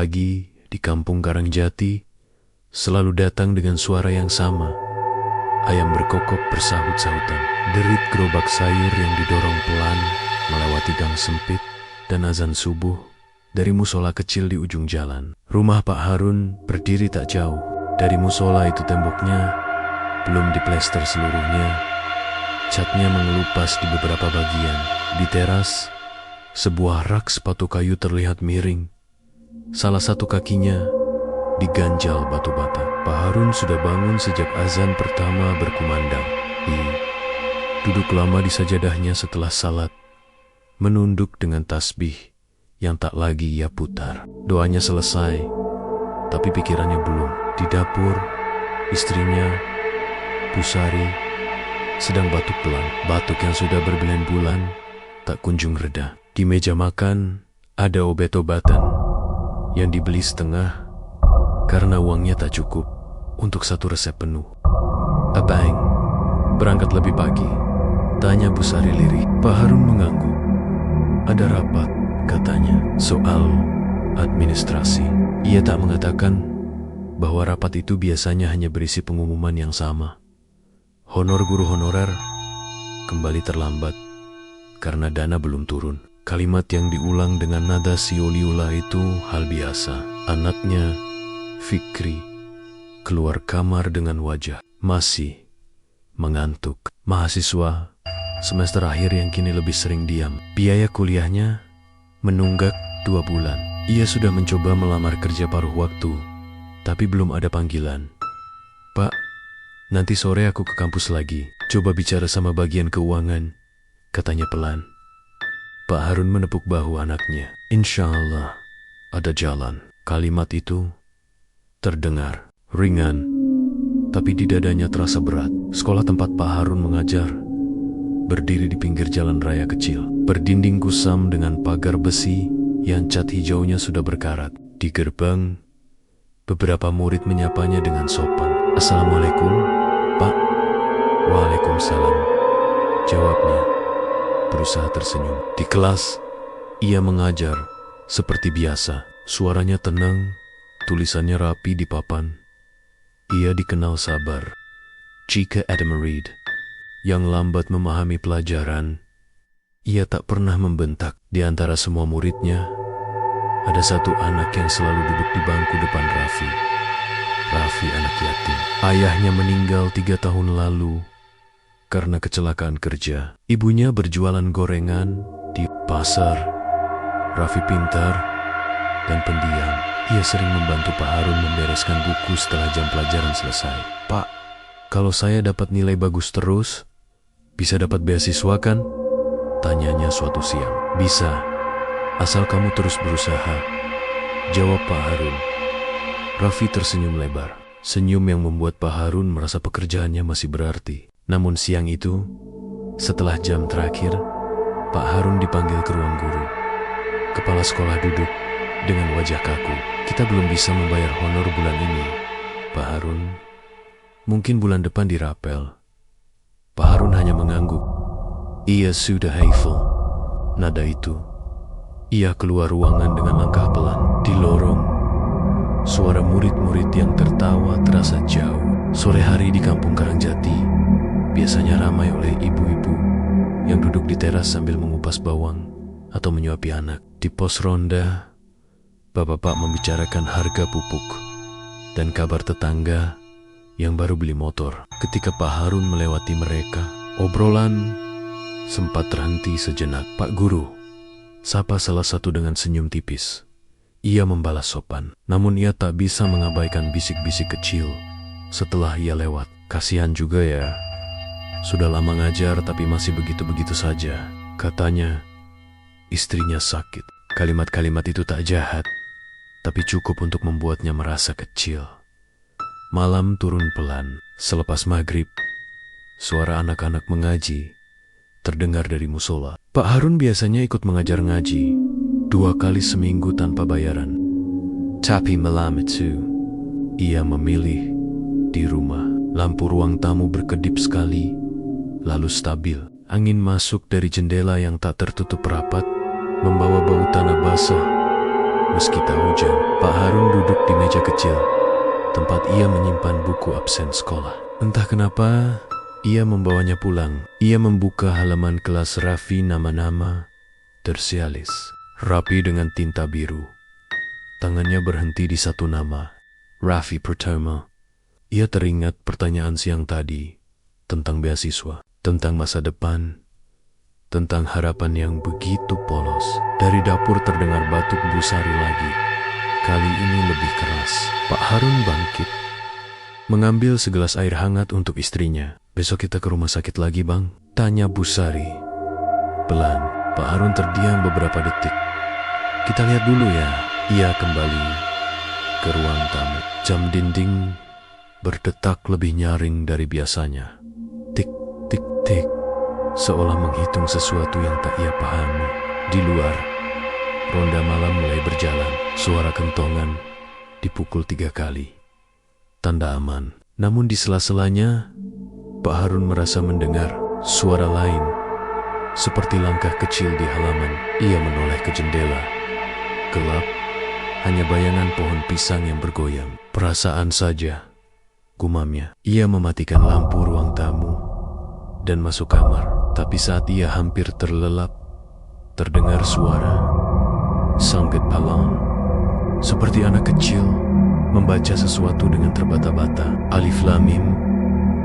pagi di kampung Karangjati selalu datang dengan suara yang sama. Ayam berkokok bersahut-sahutan, derit gerobak sayur yang didorong pelan melewati gang sempit, dan azan subuh dari musola kecil di ujung jalan. Rumah Pak Harun berdiri tak jauh dari musola itu. Temboknya belum diplester seluruhnya, catnya mengelupas di beberapa bagian. Di teras, sebuah rak sepatu kayu terlihat miring. Salah satu kakinya diganjal batu bata. Pak Harun sudah bangun sejak azan pertama berkumandang. Duduk lama di sajadahnya setelah salat, menunduk dengan tasbih yang tak lagi ia putar. Doanya selesai, tapi pikirannya belum. Di dapur, istrinya, Bu Sari, sedang batuk pelan. Batuk yang sudah berbulan-bulan tak kunjung reda. Di meja makan ada obat-obatan yang dibeli setengah karena uangnya tak cukup untuk satu resep penuh. "Abang, berangkat lebih pagi?" tanya Bu Sari lirih. Pak Harun mengangguk. "Ada rapat," katanya, "soal administrasi." Ia tak mengatakan bahwa rapat itu biasanya hanya berisi pengumuman yang sama. Honor guru honorer kembali terlambat karena dana belum turun. Kalimat yang diulang dengan nada sioliula itu hal biasa. Anaknya, Fikri, keluar kamar dengan wajah masih mengantuk. Mahasiswa semester akhir yang kini lebih sering diam. Biaya kuliahnya menunggak 2 bulan. Ia sudah mencoba melamar kerja paruh waktu, tapi belum ada panggilan. "Pak, nanti sore aku ke kampus lagi. Coba bicara sama bagian keuangan," katanya pelan. Pak Harun menepuk bahu anaknya. "Insya Allah ada jalan." Kalimat itu terdengar ringan, tapi di dadanya terasa berat. Sekolah tempat Pak Harun mengajar berdiri di pinggir jalan raya kecil, berdinding kusam dengan pagar besi yang cat hijaunya sudah berkarat. Di gerbang, beberapa murid menyapanya dengan sopan. "Assalamualaikum, Pak." "Waalaikumsalam," jawabnya, berusaha tersenyum. Di kelas, ia mengajar seperti biasa. Suaranya tenang, tulisannya rapi di papan. Ia dikenal sabar. Jika ada murid yang lambat memahami pelajaran, ia tak pernah membentak. Di antara semua muridnya, ada satu anak yang selalu duduk di bangku depan Raffi. Raffi anak yatim. Ayahnya meninggal 3 tahun lalu karena kecelakaan kerja. Ibunya berjualan gorengan di pasar. Raffi pintar dan pendiam. Ia sering membantu Pak Harun membereskan buku setelah jam pelajaran selesai. "Pak, kalau saya dapat nilai bagus terus, bisa dapat beasiswa kan?" tanyanya suatu siang. "Bisa, asal kamu terus berusaha," jawab Pak Harun. Raffi tersenyum lebar. Senyum yang membuat Pak Harun merasa pekerjaannya masih berarti. Namun siang itu, setelah jam terakhir, Pak Harun dipanggil ke ruang guru. Kepala sekolah duduk dengan wajah kaku. "Kita belum bisa membayar honor bulan ini, Pak Harun. Mungkin bulan depan dirapel." Pak Harun hanya mengangguk. Ia sudah hafal nada itu. Ia keluar ruangan dengan langkah pelan. Di lorong, suara murid-murid yang tertawa terasa jauh. Sore hari di kampung Karangjati biasanya ramai oleh ibu-ibu yang duduk di teras sambil mengupas bawang atau menyuapi anak. Di pos ronda, bapak-bapak membicarakan harga pupuk dan kabar tetangga yang baru beli motor. Ketika Pak Harun melewati mereka, obrolan sempat terhenti sejenak. "Pak Guru," sapa salah satu dengan senyum tipis. Ia membalas sopan, namun ia tak bisa mengabaikan bisik-bisik kecil setelah ia lewat. "Kasihan juga ya, sudah lama ngajar tapi masih begitu-begitu saja," katanya. Istrinya sakit. Kalimat-kalimat itu tak jahat, tapi cukup untuk membuatnya merasa kecil. Malam turun pelan. Selepas maghrib, suara anak-anak mengaji terdengar dari musola. Pak Harun biasanya ikut mengajar ngaji 2 kali seminggu tanpa bayaran. Tapi malam itu, ia memilih di rumah. Lampu ruang tamu berkedip sekali, lalu stabil. Angin masuk dari jendela yang tak tertutup rapat, membawa bau tanah basah Meski tak hujan, Pak Harun duduk di meja kecil, tempat ia menyimpan buku absen sekolah. Entah kenapa, ia membawanya pulang. Ia membuka halaman kelas Raffi nama-nama tersialis, rapi dengan tinta biru. Tangannya berhenti di satu nama, Raffi Pratama. Ia teringat pertanyaan siang tadi, tentang beasiswa, tentang masa depan, tentang harapan yang begitu polos. Dari dapur terdengar batuk Busari lagi. Kali ini lebih keras. Pak Harun bangkit, mengambil segelas air hangat untuk istrinya. "Besok kita ke rumah sakit lagi, Bang?" tanya Busari. Pelan, Pak Harun terdiam beberapa detik. "Kita lihat dulu ya." Ia kembali ke ruang tamu. Jam dinding berdetak lebih nyaring dari biasanya. Tik, tik, tik. Seolah menghitung sesuatu yang tak ia pahami. Di luar, ronda malam mulai berjalan. Suara kentongan dipukul 3 kali. Tanda aman. Namun di sela-selanya, Pak Harun merasa mendengar suara lain. Seperti langkah kecil di halaman. Ia menoleh ke jendela. Gelap, hanya bayangan pohon pisang yang bergoyang. "Perasaan saja," gumamnya. Ia mematikan lampu ruang tamu dan masuk kamar. Tapi saat ia hampir terlelap, terdengar suara Sangget Palan. Seperti anak kecil membaca sesuatu dengan terbata-bata. Alif Lam Mim.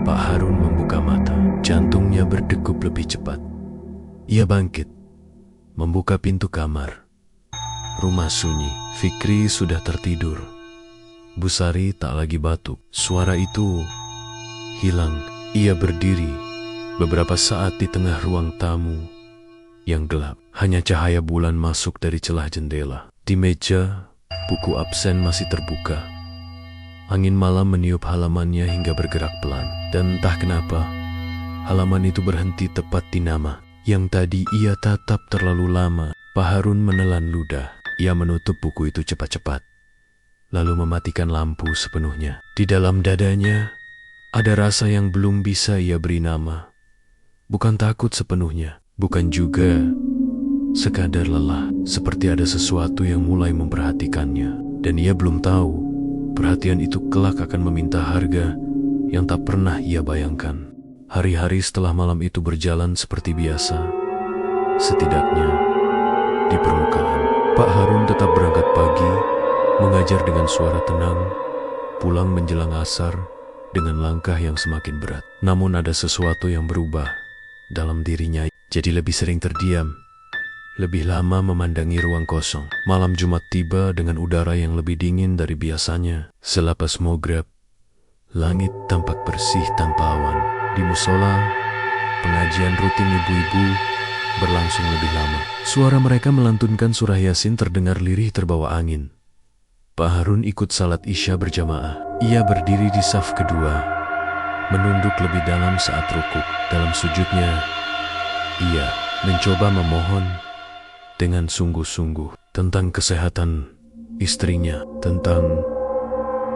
Pak Harun membuka mata. Jantungnya berdegup lebih cepat. Ia bangkit, membuka pintu kamar. Rumah sunyi. Fikri sudah tertidur. Busari tak lagi batuk. Suara itu hilang. Ia berdiri beberapa saat di tengah ruang tamu yang gelap. Hanya cahaya bulan masuk dari celah jendela. Di meja, buku absen masih terbuka. Angin malam meniup halamannya hingga bergerak pelan. Dan entah kenapa, halaman itu berhenti tepat di nama yang tadi ia tatap terlalu lama. Pak Harun menelan ludah. Ia menutup buku itu cepat-cepat, lalu mematikan lampu sepenuhnya. Di dalam dadanya, ada rasa yang belum bisa ia beri nama. Bukan takut sepenuhnya, bukan juga sekadar lelah. Seperti ada sesuatu yang mulai memperhatikannya. Dan ia belum tahu, perhatian itu kelak akan meminta harga yang tak pernah ia bayangkan. Hari-hari setelah malam itu berjalan seperti biasa, setidaknya di permukaan. Pak Harun tetap berangkat pagi, mengajar dengan suara tenang, pulang menjelang asar dengan langkah yang semakin berat. Namun ada sesuatu yang berubah dalam dirinya, jadi lebih sering terdiam, lebih lama memandangi ruang kosong. Malam Jumat tiba dengan udara yang lebih dingin dari biasanya. Selepas maghrib, langit tampak bersih tanpa awan. Di musola, pengajian rutin ibu-ibu berlangsung lebih lama. Suara mereka melantunkan surah Yasin terdengar lirih terbawa angin. Pak Harun ikut salat Isya berjamaah. Ia berdiri di saf kedua, menunduk lebih dalam saat rukuk. Dalam sujudnya, ia mencoba memohon dengan sungguh-sungguh tentang kesehatan istrinya, tentang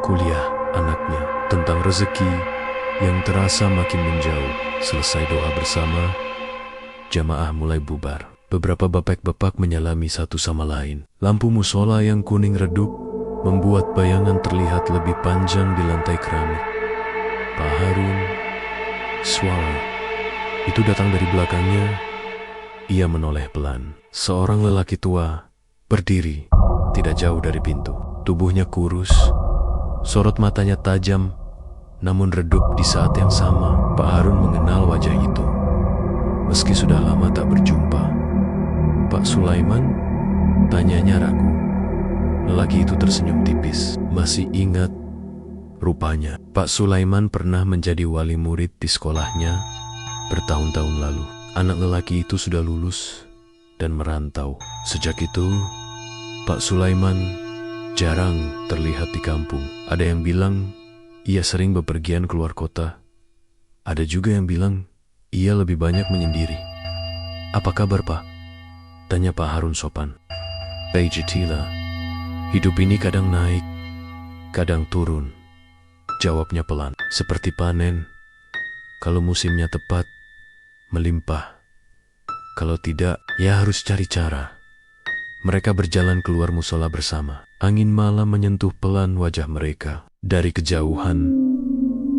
kuliah anaknya, tentang rezeki yang terasa makin menjauh. Selesai doa bersama, jamaah mulai bubar. Beberapa bapak-bapak menyalami satu sama lain. Lampu musola yang kuning redup membuat bayangan terlihat lebih panjang di lantai keramik. Pak Harun, suara itu datang dari belakangnya. Ia menoleh pelan. Seorang lelaki tua berdiri tidak jauh dari pintu. Tubuhnya kurus, sorot matanya tajam, namun redup di saat yang sama. Pak Harun mengenal wajah itu, meski sudah lama tak berjumpa. "Pak Sulaiman?" tanyanya ragu. Lelaki itu tersenyum tipis. Masih ingat rupanya. Pak Sulaiman pernah menjadi wali murid di sekolahnya bertahun-tahun lalu. Anak lelaki itu sudah lulus dan merantau. Sejak itu, Pak Sulaiman jarang terlihat di kampung. Ada yang bilang ia sering bepergian keluar kota. Ada juga yang bilang ia lebih banyak menyendiri. "Apa kabar, Pak?" tanya Pak Harun sopan. "Bejatila, hidup ini kadang naik, kadang turun," jawabnya pelan. "Seperti panen, kalau musimnya tepat, melimpah. Kalau tidak, ya harus cari cara. Mereka berjalan keluar musola bersama. Angin malam menyentuh pelan wajah mereka. Dari kejauhan,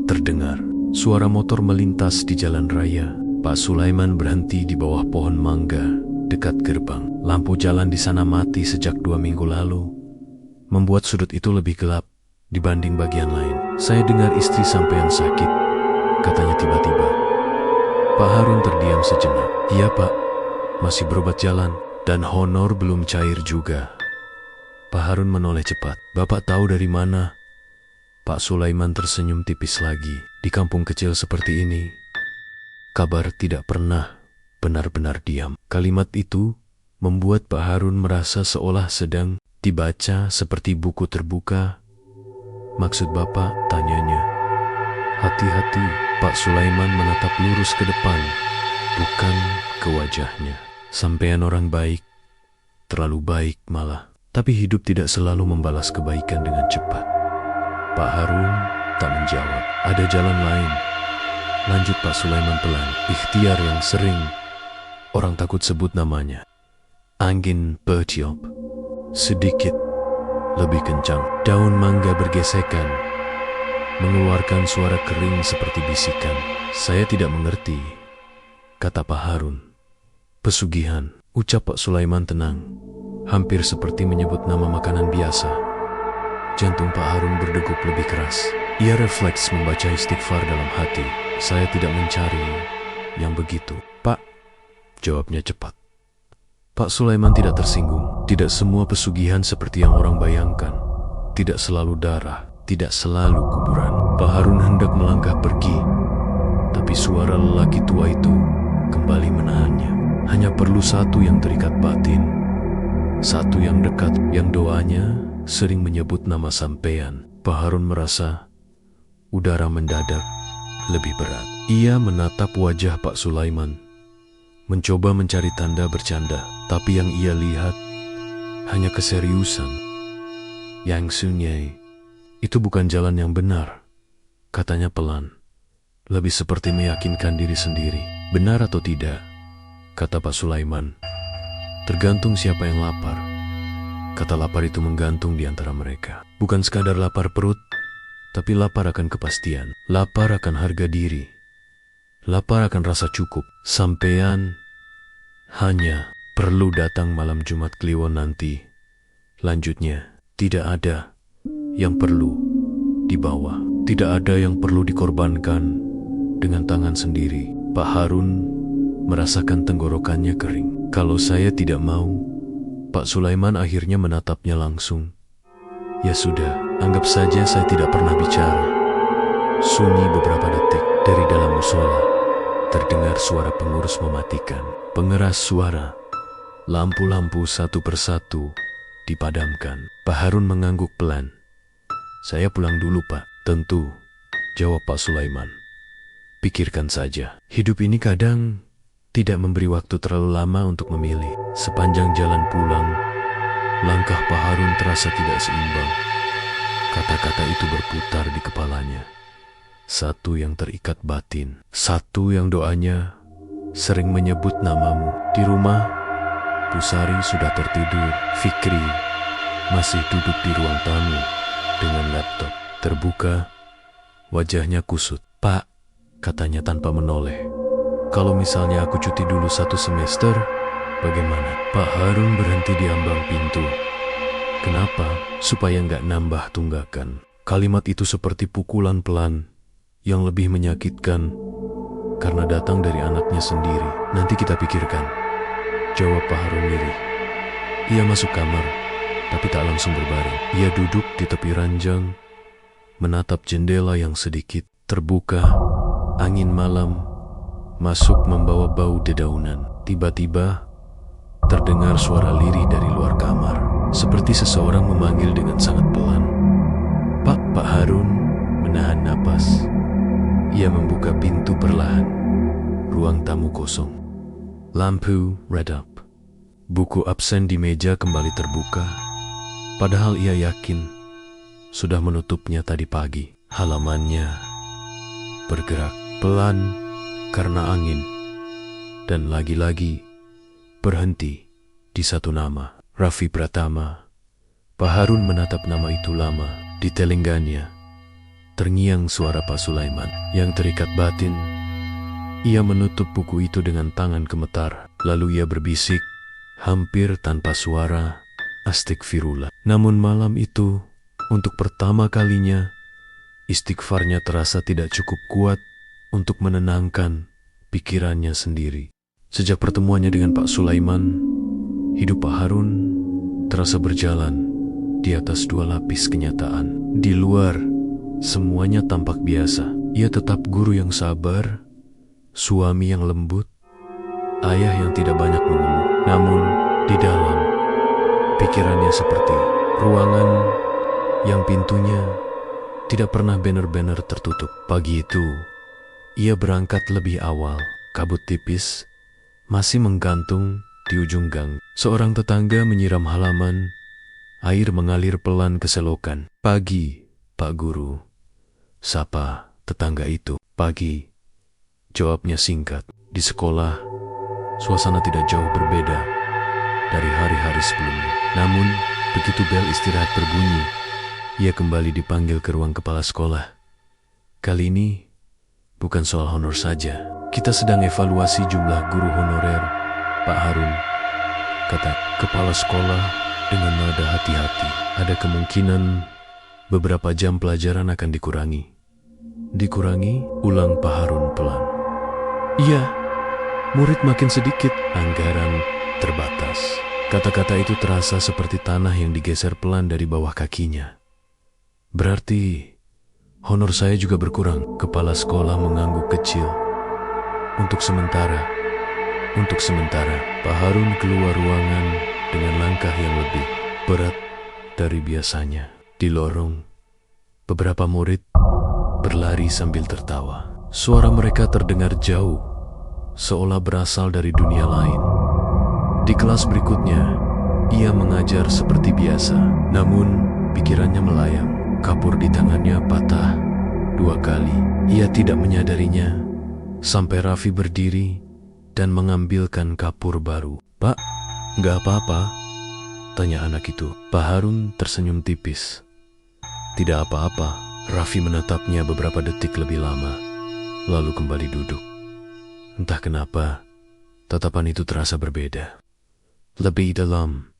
terdengar suara motor melintas di jalan raya. Pak Sulaiman berhenti di bawah pohon mangga, dekat gerbang. Lampu jalan di sana mati sejak 2 minggu lalu, membuat sudut itu lebih gelap dibanding bagian lain. Saya dengar istri sampean sakit, katanya tiba-tiba. Pak Harun terdiam sejenak. Iya Pak, masih berobat jalan. Dan honor belum cair juga. Pak Harun menoleh cepat. Bapak tahu dari mana? Pak Sulaiman tersenyum tipis lagi. Di kampung kecil seperti ini, kabar tidak pernah benar-benar diam. Kalimat itu membuat Pak Harun merasa seolah sedang dibaca seperti buku terbuka. Maksud Bapak? Tanyanya. Hati-hati. Pak Sulaiman menatap lurus ke depan, bukan ke wajahnya. Sampean orang baik, terlalu baik malah. Tapi hidup tidak selalu membalas kebaikan dengan cepat. Pak Harun tak menjawab. Ada jalan lain. Lanjut Pak Sulaiman pelan. Ikhtiar yang sering orang takut sebut namanya. Angin bertiup sedikit lebih kencang. Daun mangga bergesekan, mengeluarkan suara kering seperti bisikan. Saya tidak mengerti, kata Pak Harun. Pesugihan, ucap Pak Sulaiman tenang, hampir seperti menyebut nama makanan biasa. Jantung Pak Harun berdegup lebih keras. Ia refleks membaca istighfar dalam hati. Saya tidak mencari yang begitu. Pak, jawabnya cepat. Pak Sulaiman tidak tersinggung. Tidak semua pesugihan seperti yang orang bayangkan. Tidak selalu darah, tidak selalu kuburan. Pak Harun hendak melangkah pergi, tapi suara lelaki tua itu kembali menahannya. Hanya perlu satu yang terikat batin, satu yang dekat, yang doanya sering menyebut nama sampean. Pak Harun merasa udara mendadak lebih berat. Ia menatap wajah Pak Sulaiman, mencoba mencari tanda bercanda, tapi yang ia lihat hanya keseriusan. Yang sunyi, itu bukan jalan yang benar, katanya pelan, lebih seperti meyakinkan diri sendiri. Benar atau tidak, kata Pak Sulaiman, tergantung siapa yang lapar. Kata lapar itu menggantung di antara mereka. Bukan sekadar lapar perut, tapi lapar akan kepastian. Lapar akan harga diri. Lapar akan rasa cukup. Sampean hanya perlu datang malam Jumat Kliwon nanti. Lanjutnya, tidak ada yang perlu dibawa. Tidak ada yang perlu dikorbankan dengan tangan sendiri. Pak Harun merasakan tenggorokannya kering. Kalau saya tidak mau, Pak Sulaiman akhirnya menatapnya langsung. Ya sudah, anggap saja saya tidak pernah bicara. Sunyi beberapa detik. Dari dalam musola terdengar suara pengurus mematikan. Pengeras suara. Lampu-lampu satu persatu dipadamkan. Pak Harun mengangguk pelan. Saya pulang dulu Pak. Tentu, jawab Pak Sulaiman. Pikirkan saja. Hidup ini kadang tidak memberi waktu terlalu lama untuk memilih. Sepanjang jalan pulang, langkah Pak Harun terasa tidak seimbang. Kata-kata itu berputar di kepalanya. Satu yang terikat batin, satu yang doanya sering menyebut namamu. Di rumah, Pusari sudah tertidur. Fikri masih duduk di ruang tamu dengan laptop terbuka. Wajahnya kusut. Pak, katanya tanpa menoleh, kalau misalnya aku cuti dulu 1 semester, bagaimana? Pak Harun berhenti di ambang pintu. Kenapa? Supaya nggak nambah tunggakan. Kalimat itu seperti pukulan pelan yang lebih menyakitkan karena datang dari anaknya sendiri. Nanti kita pikirkan, jawab Pak Harun lirih. Ia masuk kamar, tapi tak langsung berbaring. Ia duduk di tepi ranjang, menatap jendela yang sedikit terbuka. Angin malam masuk membawa bau dedaunan. Tiba-tiba terdengar suara lirih dari luar kamar, seperti seseorang memanggil dengan sangat pelan. Pak Harun menahan napas. Ia membuka pintu perlahan. Ruang tamu kosong. Lampu redap. Buku absen di meja kembali terbuka, padahal ia yakin sudah menutupnya tadi pagi. Halamannya bergerak pelan karena angin, dan lagi-lagi berhenti di satu nama. Raffi Pratama. Pak Harun menatap nama itu lama. Di telingganya terngiang suara Pak Sulaiman yang terikat batin. Ia menutup buku itu dengan tangan gemetar. Lalu ia berbisik, hampir tanpa suara, "Astagfirullah." Namun malam itu, untuk pertama kalinya, istighfarnya terasa tidak cukup kuat untuk menenangkan pikirannya sendiri. Sejak pertemuannya dengan Pak Sulaiman, hidup Pak Harun terasa berjalan di atas dua lapis kenyataan. Di luar, semuanya tampak biasa. Ia tetap guru yang sabar, suami yang lembut, ayah yang tidak banyak mengeluh. Namun, di dalam, pikirannya seperti ruangan yang pintunya tidak pernah benar-benar tertutup. Pagi itu, ia berangkat lebih awal. Kabut tipis masih menggantung di ujung gang. Seorang tetangga menyiram halaman. Air mengalir pelan ke selokan. "Pagi, Pak Guru," sapa tetangga itu. "Pagi," jawabnya singkat. Di sekolah, suasana tidak jauh berbeda dari hari-hari sebelumnya. Namun, begitu bel istirahat berbunyi, ia kembali dipanggil ke ruang kepala sekolah. Kali ini, bukan soal honor saja. "Kita sedang evaluasi jumlah guru honorer, Pak Harun," kata kepala sekolah dengan nada hati-hati. "Ada kemungkinan beberapa jam pelajaran akan dikurangi." "Dikurangi?" ulang Pak Harun pelan. "Iya, murid makin sedikit, anggaran terbatas." Kata-kata itu terasa seperti tanah yang digeser pelan dari bawah kakinya. "Berarti honor saya juga berkurang." Kepala sekolah mengangguk kecil. Untuk sementara, Pak Harun keluar ruangan dengan langkah yang lebih berat dari biasanya. Di lorong, beberapa murid berlari sambil tertawa. Suara mereka terdengar jauh, seolah berasal dari dunia lain. Di kelas berikutnya, ia mengajar seperti biasa. Namun, pikirannya melayang. Kapur di tangannya patah 2 kali. Ia tidak menyadarinya sampai Raffi berdiri dan mengambilkan kapur baru. "Pak, nggak apa-apa?" tanya anak itu. Pak Harun tersenyum tipis. "Tidak apa-apa." Raffi menatapnya beberapa detik lebih lama, lalu kembali duduk. Entah kenapa, tatapan itu terasa berbeda. Lebih dalam,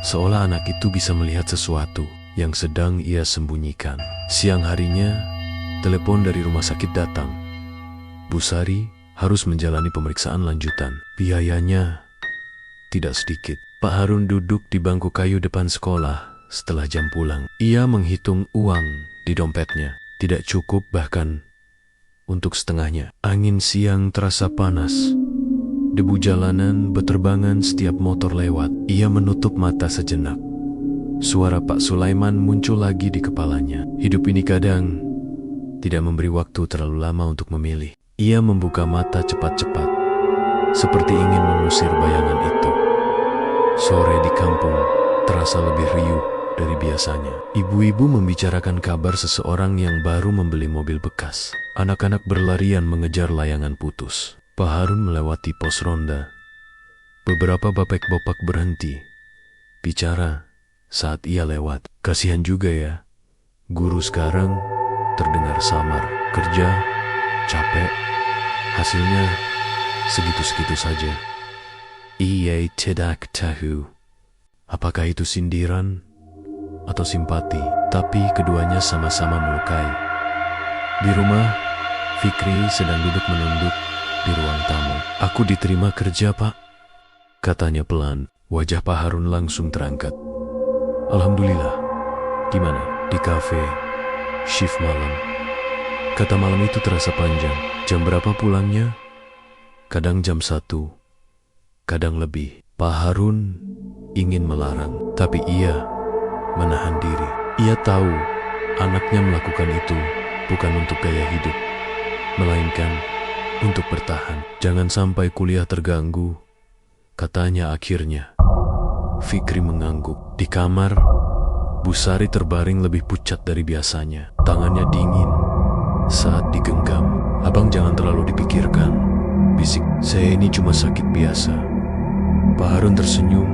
seolah anak itu bisa melihat sesuatu yang sedang ia sembunyikan. Siang harinya, telepon dari rumah sakit datang. Bu Sari harus menjalani pemeriksaan lanjutan. Biayanya tidak sedikit. Pak Harun duduk di bangku kayu depan sekolah setelah jam pulang. Ia menghitung uang di dompetnya. Tidak cukup bahkan untuk setengahnya. Angin siang terasa panas. Debu jalanan berterbangan setiap motor lewat. Ia menutup mata sejenak. Suara Pak Sulaiman muncul lagi di kepalanya. Hidup ini kadang tidak memberi waktu terlalu lama untuk memilih. Ia membuka mata cepat-cepat, seperti ingin mengusir bayangan itu. Sore di kampung terasa lebih riuh dari biasanya. Ibu-ibu membicarakan kabar seseorang yang baru membeli mobil bekas. Anak-anak berlarian mengejar layangan putus. Pak Harun melewati pos ronda. Beberapa bapak-bapak berhenti, bicara saat ia lewat. "Kasihan juga ya, guru sekarang terdengar samar. Kerja, capek, hasilnya segitu-segitu saja." Ia tidak tahu apakah itu sindiran atau simpati, tapi keduanya sama-sama melukai. Di rumah, Fikri sedang duduk menunduk di ruang tamu. "Aku diterima kerja, Pak," katanya pelan. Wajah Pak Harun langsung terangkat. "Alhamdulillah." "Di mana?" "Di kafe, shift malam." Kata malam itu terasa panjang. Jam berapa pulangnya? Kadang jam 1, kadang lebih. Pak Harun ingin melarang, tapi ia menahan diri. Ia tahu anaknya melakukan itu bukan untuk gaya hidup, melainkan untuk bertahan. "Jangan sampai kuliah terganggu," katanya akhirnya. Fikri mengangguk. Di kamar, Bu Sari terbaring lebih pucat dari biasanya. Tangannya dingin saat digenggam. "Abang jangan terlalu dipikirkan," bisik. "Saya ini cuma sakit biasa." Pak Harun tersenyum,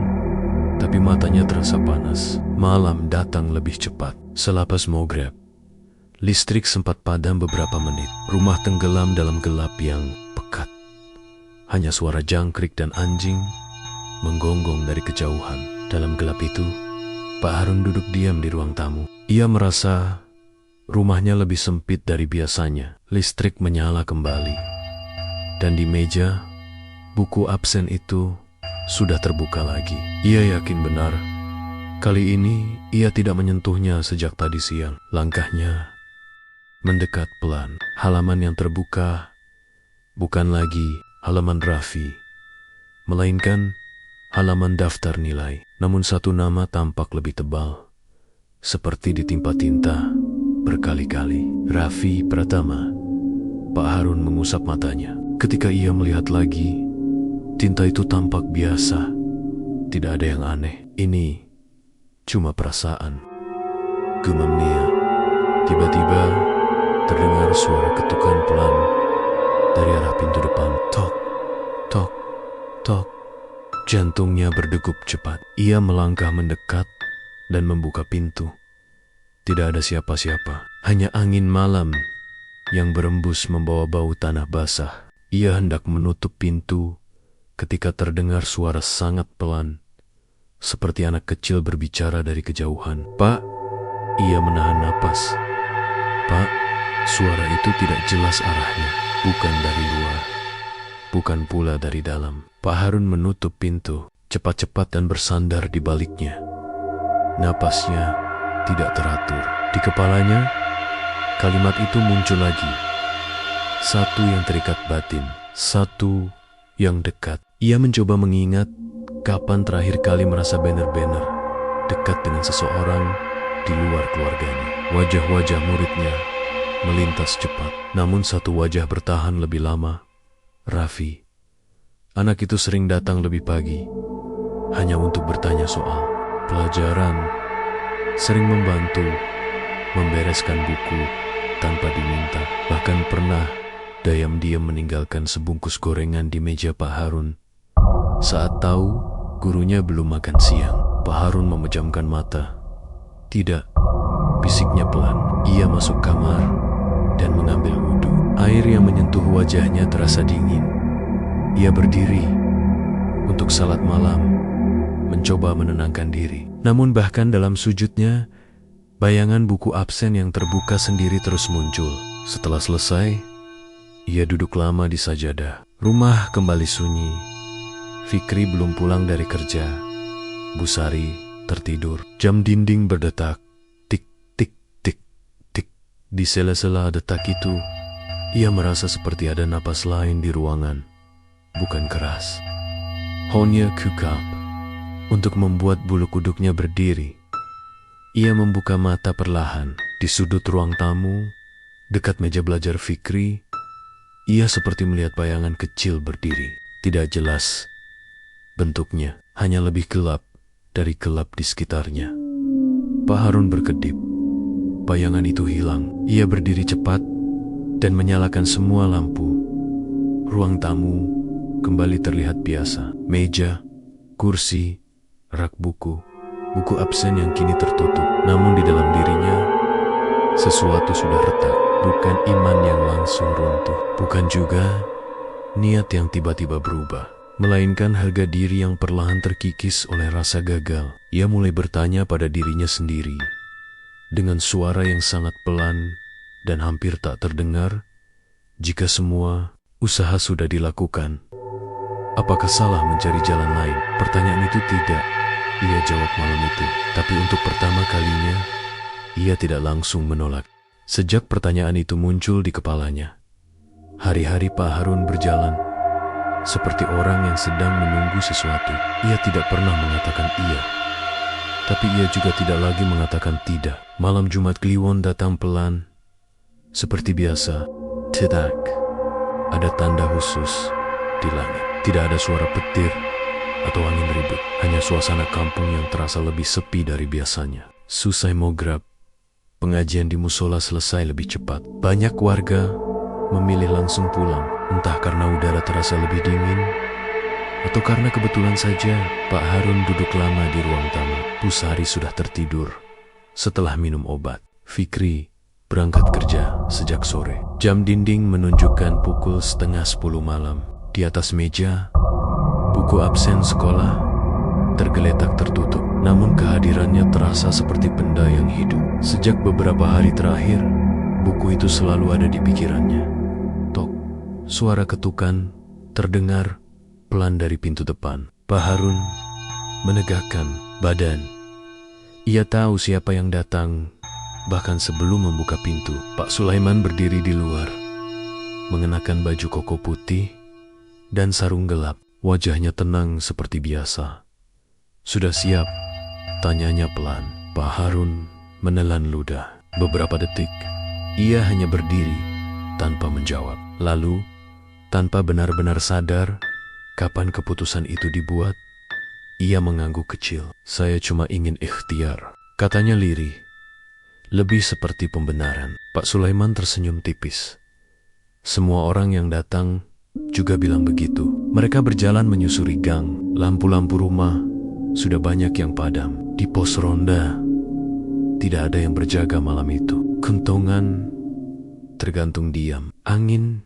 tapi matanya terasa panas. Malam datang lebih cepat. Selepas maghrib, listrik sempat padam beberapa menit. Rumah tenggelam dalam gelap yang pekat. Hanya suara jangkrik dan anjing menggonggong dari kejauhan. Dalam gelap itu, Pak Harun duduk diam di ruang tamu. Ia merasa rumahnya lebih sempit dari biasanya. Listrik menyala kembali. Dan di meja, buku absen itu sudah terbuka lagi. Ia yakin benar. Kali ini, ia tidak menyentuhnya sejak tadi siang. Langkahnya mendekat pelan. Halaman yang terbuka bukan lagi halaman Raffi, melainkan halaman daftar nilai. Namun satu nama tampak lebih tebal, seperti ditimpa tinta berkali-kali. Raffi Pratama. Pak Harun mengusap matanya. Ketika ia melihat lagi, tinta itu tampak biasa. Tidak ada yang aneh. Ini cuma perasaan, gumam Nia. Tiba-tiba terdengar suara ketukan pelan dari arah pintu depan. Tok, tok, tok. Jantungnya berdegup cepat. Ia melangkah mendekat dan membuka pintu. Tidak ada siapa-siapa, hanya angin malam yang berembus membawa bau tanah basah. Ia hendak menutup pintu ketika terdengar suara sangat pelan, seperti anak kecil berbicara dari kejauhan. Pak, ia menahan napas. Pak, suara itu tidak jelas arahnya, bukan dari luar, bukan pula dari dalam. Pak Harun menutup pintu cepat-cepat dan bersandar di baliknya. Napasnya tidak teratur. Di kepalanya, kalimat itu muncul lagi. Satu yang terikat batin, satu yang dekat. Ia mencoba mengingat kapan terakhir kali merasa benar-benar dekat dengan seseorang di luar keluarganya. Wajah-wajah muridnya melintas cepat. Namun satu wajah bertahan lebih lama. Raffi. Anak itu sering datang lebih pagi, hanya untuk bertanya soal pelajaran, sering membantu membereskan buku tanpa diminta. Bahkan pernah diam-diam meninggalkan sebungkus gorengan di meja Pak Harun saat tahu gurunya belum makan siang. Pak Harun memejamkan mata. Tidak, bisiknya pelan. Ia masuk kamar dan mengambil wudhu. Air yang menyentuh wajahnya terasa dingin. Ia berdiri untuk salat malam, mencoba menenangkan diri. Namun bahkan dalam sujudnya, bayangan buku absen yang terbuka sendiri terus muncul. Setelah selesai, ia duduk lama di sajadah. Rumah kembali sunyi. Fikri belum pulang dari kerja. Bu Sari tertidur. Jam dinding berdetak. Tik, tik, tik, tik. Di sela-sela detak itu, ia merasa seperti ada napas lain di ruangan. Bukan keras, hanya kukap. Untuk membuat bulu kuduknya berdiri, ia membuka mata perlahan. Di sudut ruang tamu, dekat meja belajar Fikri, ia seperti melihat bayangan kecil berdiri. Tidak jelas bentuknya, hanya lebih gelap dari gelap di sekitarnya. Pak Harun berkedip. Bayangan itu hilang. Ia berdiri cepat dan menyalakan semua lampu. Ruang tamu kembali terlihat biasa. Meja, kursi, rak buku, buku absen yang kini tertutup. Namun di dalam dirinya, sesuatu sudah retak. Bukan iman yang langsung runtuh, bukan juga niat yang tiba-tiba berubah, melainkan harga diri yang perlahan terkikis oleh rasa gagal. Ia mulai bertanya pada dirinya sendiri, dengan suara yang sangat pelan dan hampir tak terdengar, jika semua usaha sudah dilakukan, apakah salah mencari jalan lain? Pertanyaan itu tidak ia jawab malam itu, tapi untuk pertama kalinya, ia tidak langsung menolak. Sejak pertanyaan itu muncul di kepalanya, hari-hari Pak Harun berjalan seperti orang yang sedang menunggu sesuatu. Ia tidak pernah mengatakan iya, tapi ia juga tidak lagi mengatakan tidak. Malam Jumat Kliwon datang pelan, seperti biasa. Tidak ada tanda khusus di langit. Tidak ada suara petir atau angin ribut. Hanya suasana kampung yang terasa lebih sepi dari biasanya. Selesai maghrib, pengajian di musola selesai lebih cepat. Banyak warga memilih langsung pulang, entah karena udara terasa lebih dingin Atau karena kebetulan saja Pak Harun duduk lama di ruang tamu. Pusari sudah tertidur setelah minum obat. Fikri berangkat kerja sejak sore. Jam dinding menunjukkan pukul 9:30 malam. Di atas meja, buku absen sekolah tergeletak tertutup. Namun kehadirannya terasa seperti benda yang hidup. Sejak beberapa hari terakhir, buku itu selalu ada di pikirannya. Tok, suara ketukan terdengar pelan dari pintu depan. Pak Harun menegakkan badan. Ia tahu siapa yang datang, bahkan sebelum membuka pintu. Pak Sulaiman berdiri di luar, mengenakan baju koko putih dan sarung gelap. Wajahnya tenang seperti biasa. "Sudah siap?" tanyanya pelan. Pak Harun menelan ludah. Beberapa detik, ia hanya berdiri tanpa menjawab. Lalu, tanpa benar-benar sadar kapan keputusan itu dibuat, ia mengangguk kecil. "Saya cuma ingin ikhtiar," katanya lirih. Lebih seperti pembenaran. Pak Sulaiman tersenyum tipis. Semua orang yang datang juga bilang begitu. Mereka berjalan menyusuri gang. Lampu-lampu rumah sudah banyak yang padam. Di pos ronda tidak ada yang berjaga malam itu. Kentongan tergantung diam. Angin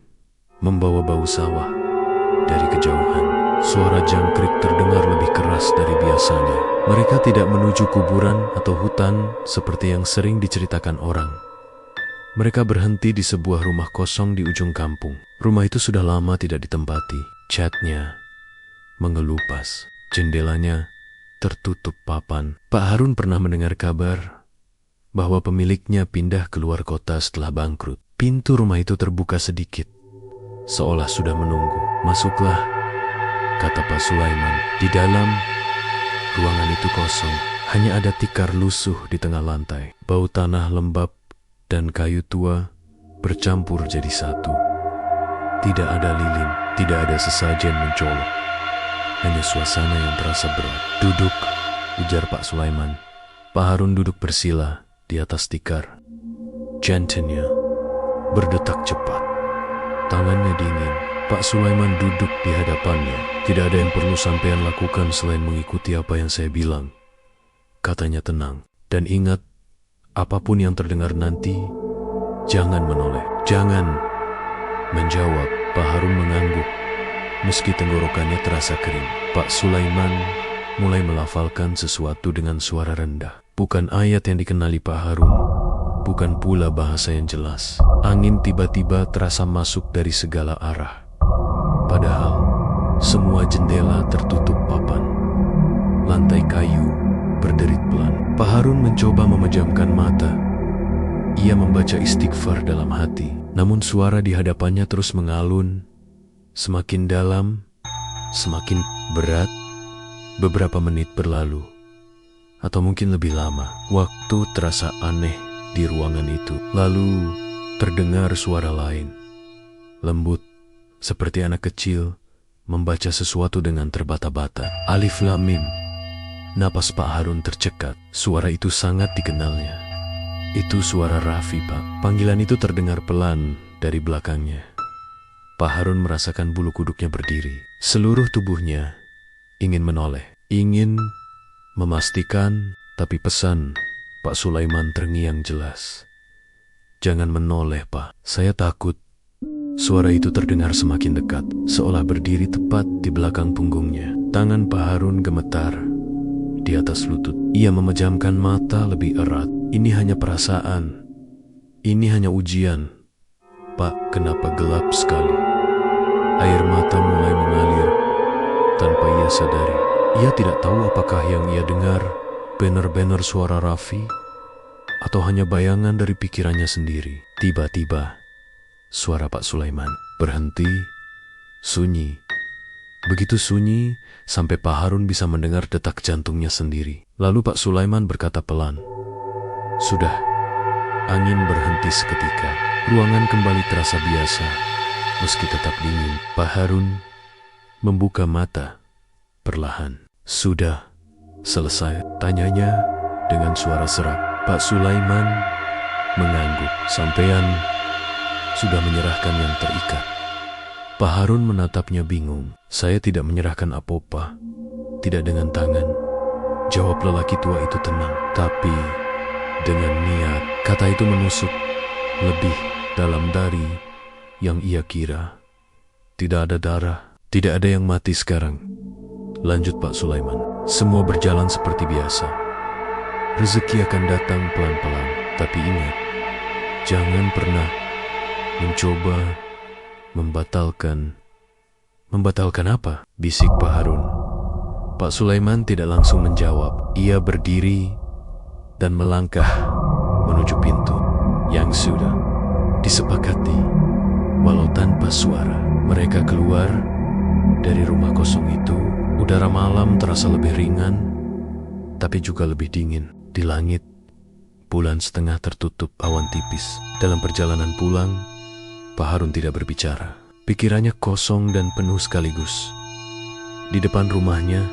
membawa bau sawah dari kejauhan. Suara jangkrik terdengar lebih keras dari biasanya. Mereka tidak menuju kuburan atau hutan seperti yang sering diceritakan orang. Mereka berhenti di sebuah rumah kosong di ujung kampung. Rumah itu sudah lama tidak ditempati. Catnya mengelupas. Jendelanya tertutup papan. Pak Harun pernah mendengar kabar bahwa pemiliknya pindah keluar kota setelah bangkrut. Pintu rumah itu terbuka sedikit, seolah sudah menunggu. "Masuklah," kata Pak Sulaiman. Di dalam, ruangan itu kosong. Hanya ada tikar lusuh di tengah lantai. Bau tanah lembab dan kayu tua bercampur jadi satu. Tidak ada lilin, tidak ada sesajen mencolok. Hanya suasana yang terasa berat. "Duduk," ujar Pak Sulaiman. Pak Harun duduk bersila di atas tikar. Jantungnya berdetak cepat. Tangannya dingin. Pak Sulaiman duduk di hadapannya. "Tidak ada yang perlu sampean lakukan selain mengikuti apa yang saya bilang," katanya tenang. "Dan ingat, apapun yang terdengar nanti, jangan menoleh, jangan menjawab." Pak Harun mengangguk, meski tenggorokannya terasa kering. Pak Sulaiman mulai melafalkan sesuatu dengan suara rendah. Bukan ayat yang dikenali Pak Harun, bukan pula bahasa yang jelas. Angin tiba-tiba terasa masuk dari segala arah. Padahal semua jendela tertutup papan. Lantai kayu berderit pelan. Pak Harun mencoba memejamkan mata. Ia membaca istighfar dalam hati. Namun suara di hadapannya terus mengalun, semakin dalam, semakin berat. Beberapa menit berlalu, atau mungkin lebih lama. Waktu terasa aneh di ruangan itu. Lalu terdengar suara lain, lembut, seperti anak kecil membaca sesuatu dengan terbata-bata. Alif Lam Mim. Napas Pak Harun tercekat. Suara itu sangat dikenalnya. Itu suara Raffi, Pak. Panggilan itu terdengar pelan dari belakangnya. Pak Harun merasakan bulu kuduknya berdiri. Seluruh tubuhnya ingin menoleh, ingin memastikan, tapi pesan Pak Sulaiman terngiang jelas. "Jangan menoleh, Pak. Saya takut." Suara itu terdengar semakin dekat, seolah berdiri tepat di belakang punggungnya. Tangan Pak Harun gemetar di atas lutut. Ia memejamkan mata lebih erat. "Ini hanya perasaan. Ini hanya ujian." "Pak, kenapa gelap sekali?" Air mata mulai mengalir tanpa ia sadari. Ia tidak tahu apakah yang ia dengar benar-benar suara Raffi atau hanya bayangan dari pikirannya sendiri. Tiba-tiba, suara Pak Sulaiman berhenti, sunyi. Begitu sunyi sampai Pak Harun bisa mendengar detak jantungnya sendiri. Lalu Pak Sulaiman berkata pelan, "Sudah." Angin berhenti seketika. Ruangan kembali terasa biasa, meski tetap dingin. Pak Harun membuka mata perlahan. "Sudah selesai?" tanyanya dengan suara serak. Pak Sulaiman mengangguk. "Sampean sudah menyerahkan yang terikat." Pak Harun menatapnya bingung. Saya tidak menyerahkan apa-apa, tidak dengan tangan, jawab lelaki tua itu tenang. Tapi dengan niat, kata itu menusuk lebih dalam dari yang ia kira. Tidak ada darah, tidak ada yang mati sekarang. Lanjut Pak Sulaiman, semua berjalan seperti biasa. Rezeki akan datang pelan-pelan, tapi ingat, jangan pernah mencoba membatalkan. Membatalkan apa? Bisik Pak Harun. Pak Sulaiman tidak langsung menjawab. Ia berdiri dan melangkah menuju pintu yang sudah disepakati. Walau tanpa suara, mereka keluar dari rumah kosong itu. Udara malam terasa lebih ringan, tapi juga lebih dingin. Di langit, bulan setengah tertutup awan tipis. Dalam perjalanan pulang, Pak Harun tidak berbicara. Pikirannya kosong dan penuh sekaligus. Di depan rumahnya,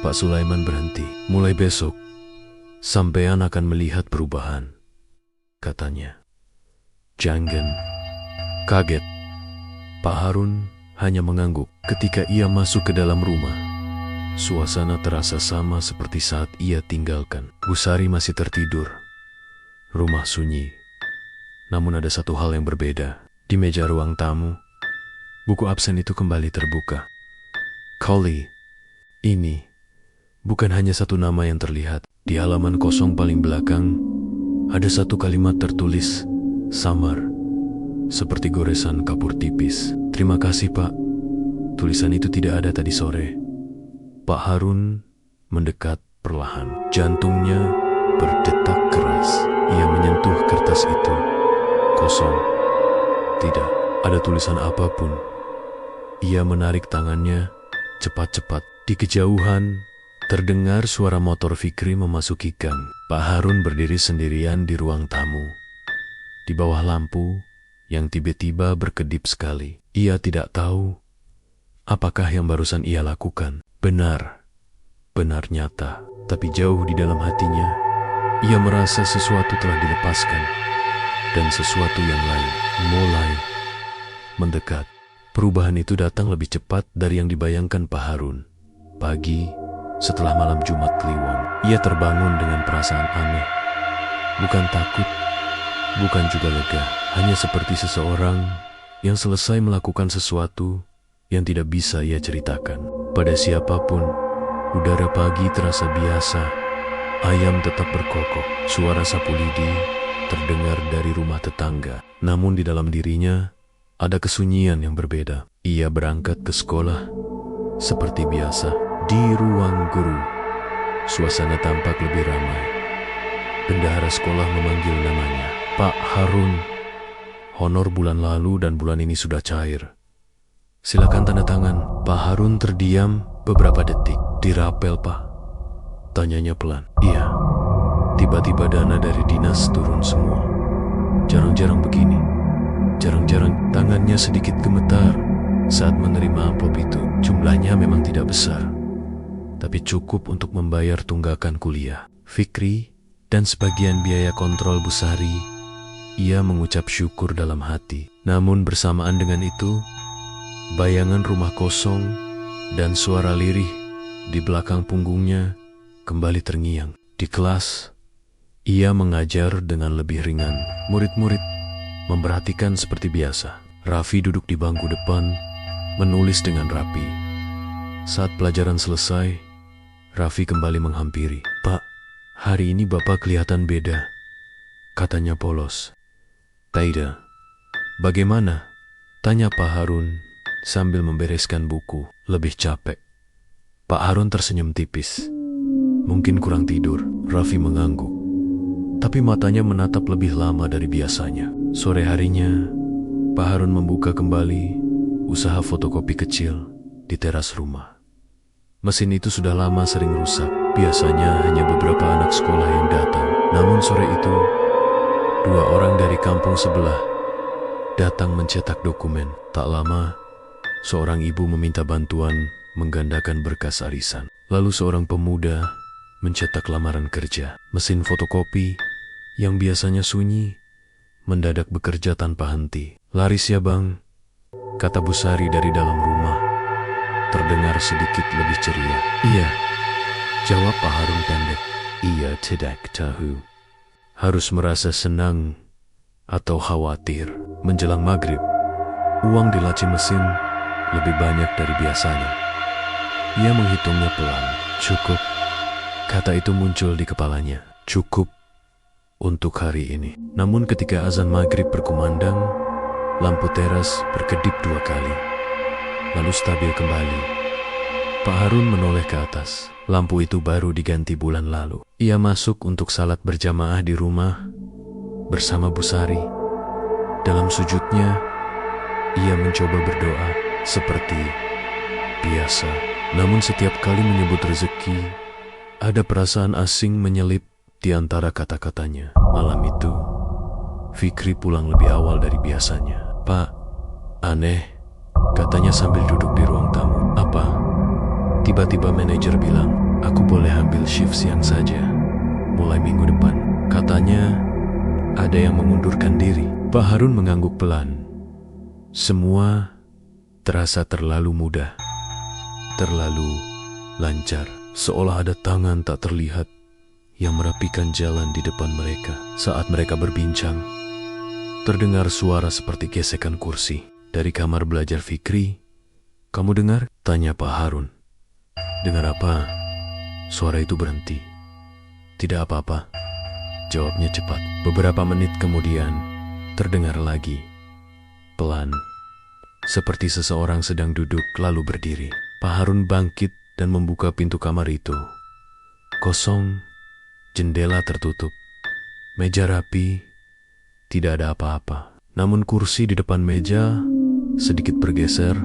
Pak Sulaiman berhenti. Mulai besok, sampean akan melihat perubahan, katanya. Jangan kaget. Pak Harun hanya mengangguk. Ketika ia masuk ke dalam rumah, suasana terasa sama seperti saat ia tinggalkan. Busari masih tertidur. Rumah sunyi. Namun ada satu hal yang berbeda. Di meja ruang tamu, buku absen itu kembali terbuka. Collie, ini bukan hanya satu nama yang terlihat. Di halaman kosong paling belakang, ada satu kalimat tertulis, samar, seperti goresan kapur tipis. Terima kasih Pak, tulisan itu tidak ada tadi sore. Pak Harun mendekat perlahan. Jantungnya berdetak keras. Ia menyentuh kertas itu. Kosong. Tidak ada tulisan apapun. Ia menarik tangannya cepat-cepat. Di kejauhan, terdengar suara motor Fikri memasuki gang. Pak Harun berdiri sendirian di ruang tamu, di bawah lampu yang tiba-tiba berkedip sekali. Ia tidak tahu apakah yang barusan ia lakukan benar nyata. Tapi jauh di dalam hatinya, ia merasa sesuatu telah dilepaskan dan sesuatu yang lain mulai mendekat. Perubahan itu datang lebih cepat dari yang dibayangkan Pak Harun. Pagi, setelah malam Jumat Kliwon, ia terbangun dengan perasaan aneh. Bukan takut, bukan juga lega. Hanya seperti seseorang yang selesai melakukan sesuatu yang tidak bisa ia ceritakan pada siapapun. Udara pagi terasa biasa. Ayam tetap berkokok. Suara sapu lidi terdengar dari rumah tetangga. Namun di dalam dirinya ada kesunyian yang berbeda. Ia berangkat ke sekolah seperti biasa. Di ruang guru, suasana tampak lebih ramai. Bendahara sekolah memanggil namanya. Pak Harun, honor bulan lalu dan bulan ini sudah cair. Silakan tanda tangan. Pak Harun terdiam beberapa detik. Dirapel Pak? Tanyanya pelan. Iya. Tiba-tiba dana dari dinas turun semua. Jarang-jarang begini. Jarang-jarang. Tangannya sedikit gemetar saat menerima amplop itu. Jumlahnya memang tidak besar, tapi cukup untuk membayar tunggakan kuliah Fikri dan sebagian biaya kontrol Busari. Ia mengucap syukur dalam hati. Namun bersamaan dengan itu, bayangan rumah kosong dan suara lirih di belakang punggungnya kembali terngiang. Di kelas, ia mengajar dengan lebih ringan. Murid-murid memperhatikan seperti biasa. Raffi duduk di bangku depan, menulis dengan rapi. Saat pelajaran selesai, Raffi kembali menghampiri. Pak, hari ini Bapak kelihatan beda, katanya polos. Taida, bagaimana? Tanya Pak Harun sambil membereskan buku. Lebih capek. Pak Harun tersenyum tipis. Mungkin kurang tidur. Raffi mengangguk, tapi matanya menatap lebih lama dari biasanya. Sore harinya, Pak Harun membuka kembali usaha fotokopi kecil di teras rumah. Mesin itu sudah lama sering rusak. Biasanya hanya beberapa anak sekolah yang datang. Namun sore itu, 2 orang dari kampung sebelah datang mencetak dokumen. Tak lama, seorang ibu meminta bantuan menggandakan berkas arisan. Lalu seorang pemuda mencetak lamaran kerja. Mesin fotokopi yang biasanya sunyi mendadak bekerja tanpa henti. Laris ya bang, kata Busari dari dalam rumah. terdengar sedikit lebih ceria. Iya, jawab Pak Harun pendek. Ia tidak tahu harus merasa senang atau khawatir. Menjelang maghrib, uang di laci mesin lebih banyak dari biasanya. Ia menghitungnya pelan. Cukup, kata itu muncul di kepalanya. Cukup untuk hari ini. Namun ketika azan maghrib berkumandang, lampu teras berkedip 2 kali, lalu stabil kembali. Pak Harun menoleh ke atas. Lampu itu baru diganti bulan lalu. Ia masuk untuk salat berjamaah di rumah bersama Bu Sari. Dalam sujudnya, ia mencoba berdoa seperti biasa. Namun setiap kali menyebut rezeki, ada perasaan asing menyelip di antara kata-katanya. Malam itu, Fikri pulang lebih awal dari biasanya. Pak, aneh, katanya sambil duduk di ruang tamu. Apa? Tiba-tiba manajer bilang, aku boleh ambil shift siang saja, mulai minggu depan. Katanya, ada yang mengundurkan diri. Pak Harun mengangguk pelan. Semua terasa terlalu mudah, terlalu lancar. Seolah ada tangan tak terlihat yang merapikan jalan di depan mereka. Saat mereka berbincang, terdengar suara seperti gesekan kursi. Dari kamar belajar Fikri, kamu dengar? Tanya Pak Harun. Dengar apa? Suara itu berhenti. Tidak apa-apa, jawabnya cepat. Beberapa menit kemudian, terdengar lagi, pelan, seperti seseorang sedang duduk lalu berdiri. Pak Harun bangkit dan membuka pintu kamar itu. Kosong, jendela tertutup, meja rapi, tidak ada apa-apa. Namun kursi di depan meja sedikit bergeser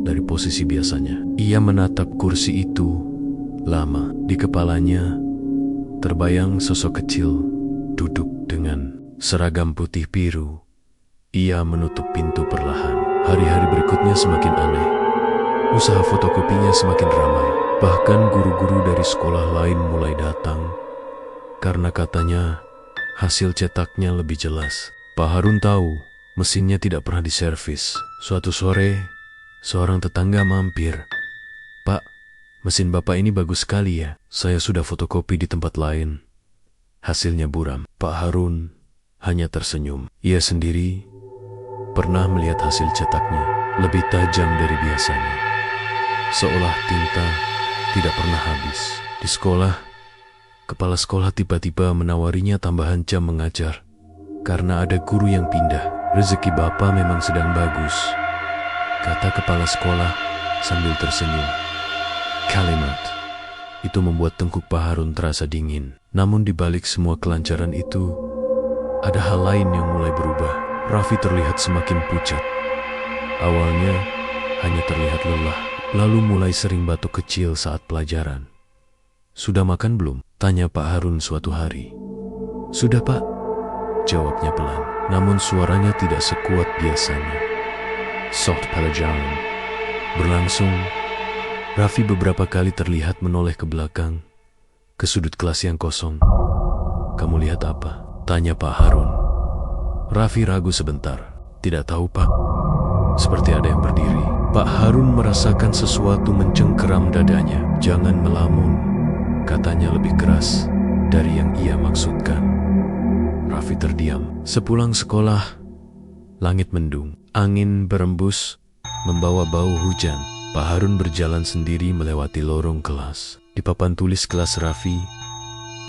dari posisi biasanya. Ia menatap kursi itu lama. Di kepalanya terbayang sosok kecil duduk dengan seragam putih biru. Ia menutup pintu perlahan. Hari-hari berikutnya semakin aneh. Usaha fotokopinya semakin ramai. Bahkan guru-guru dari sekolah lain mulai datang karena katanya hasil cetaknya lebih jelas. Pak Harun tahu mesinnya tidak pernah diservis. Suatu sore, seorang tetangga mampir. Pak, mesin Bapak ini bagus sekali ya. Saya sudah fotokopi di tempat lain. Hasilnya buram. Pak Harun hanya tersenyum. Ia sendiri pernah melihat hasil cetaknya lebih tajam dari biasanya. Seolah tinta tidak pernah habis. Di sekolah, kepala sekolah tiba-tiba menawarinya tambahan jam mengajar karena ada guru yang pindah. Rezeki Bapak memang sedang bagus, kata kepala sekolah sambil tersenyum. Kalimat itu membuat tengkuk Pak Harun terasa dingin. Namun di balik semua kelancaran itu, ada hal lain yang mulai berubah. Raffi terlihat semakin pucat. Awalnya hanya terlihat lelah, lalu mulai sering batuk kecil saat pelajaran. Sudah makan belum? Tanya Pak Harun suatu hari. Sudah Pak, jawabnya pelan. Namun suaranya tidak sekuat biasanya. Saat pelajaran berlangsung, Raffi beberapa kali terlihat menoleh ke belakang, ke sudut kelas yang kosong. Kamu lihat apa? Tanya Pak Harun. Raffi ragu sebentar. Tidak tahu Pak. Seperti ada yang berdiri. Pak Harun merasakan sesuatu mencengkeram dadanya. Jangan melamun, katanya lebih keras dari yang ia maksudkan. Raffi terdiam. Sepulang sekolah, langit mendung. Angin berembus, membawa bau hujan. Pak Harun berjalan sendiri melewati lorong kelas. Di papan tulis kelas Raffi,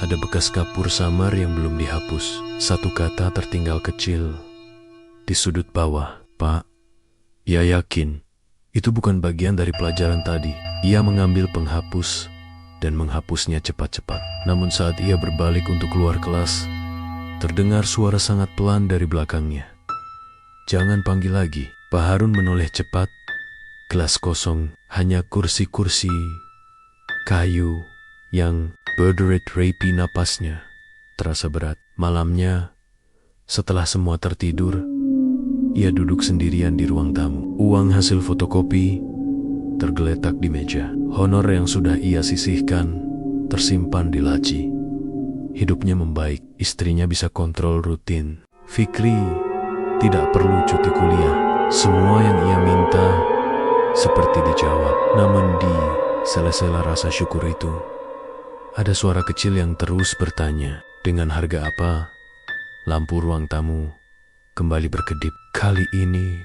ada bekas kapur samar yang belum dihapus. Satu kata tertinggal kecil di sudut bawah. Pak, ia yakin itu bukan bagian dari pelajaran tadi. Ia mengambil penghapus dan menghapusnya cepat-cepat. Namun saat ia berbalik untuk keluar kelas, terdengar suara sangat pelan dari belakangnya. Jangan panggil lagi. Pak Harun menoleh cepat. Kelas kosong, hanya kursi-kursi kayu yang berderit. Rapi napasnya terasa berat. Malamnya, setelah semua tertidur, ia duduk sendirian di ruang tamu. Uang hasil fotokopi tergeletak di meja. Honor yang sudah ia sisihkan tersimpan di laci. Hidupnya membaik, istrinya bisa kontrol rutin. Fikri tidak perlu cuti kuliah. Semua yang ia minta seperti dijawab. Namun di sela-sela rasa syukur itu, ada suara kecil yang terus bertanya, dengan harga apa? Lampu ruang tamu kembali berkedip. Kali ini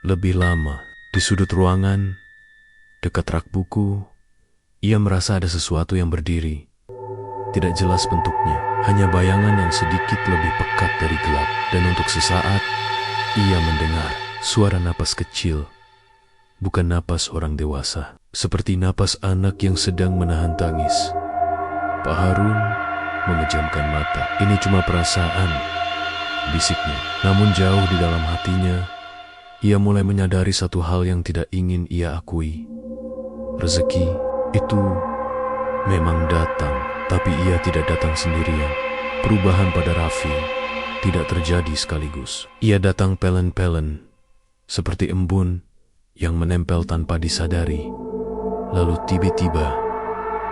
lebih lama. Di sudut ruangan, dekat rak buku, ia merasa ada sesuatu yang berdiri. Tidak jelas bentuknya, hanya bayangan yang sedikit lebih pekat dari gelap. Dan untuk sesaat, ia mendengar suara napas kecil. Bukan napas orang dewasa, seperti napas anak yang sedang menahan tangis. Pak Harun memejamkan mata. Ini cuma perasaan, bisiknya. Namun jauh di dalam hatinya, ia mulai menyadari satu hal yang tidak ingin ia akui. Rezeki itu memang datang, tapi ia tidak datang sendirian. Perubahan pada Raffi tidak terjadi sekaligus. Ia datang pelen-pelen, seperti embun yang menempel tanpa disadari, lalu tiba-tiba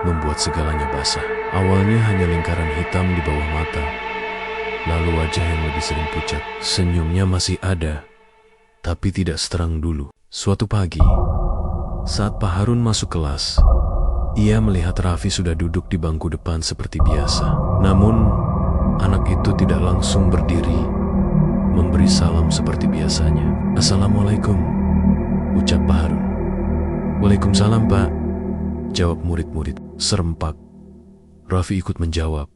membuat segalanya basah. Awalnya hanya lingkaran hitam di bawah mata, lalu wajah yang lebih sering pucat. Senyumnya masih ada, tapi tidak seterang dulu. Suatu pagi, saat Pak Harun masuk kelas, ia melihat Raffi sudah duduk di bangku depan seperti biasa. Namun, anak itu tidak langsung berdiri, memberi salam seperti biasanya. "Assalamualaikum," ucap Pak Harun. "Waalaikumsalam, Pak," jawab murid-murid. Serempak, Raffi ikut menjawab,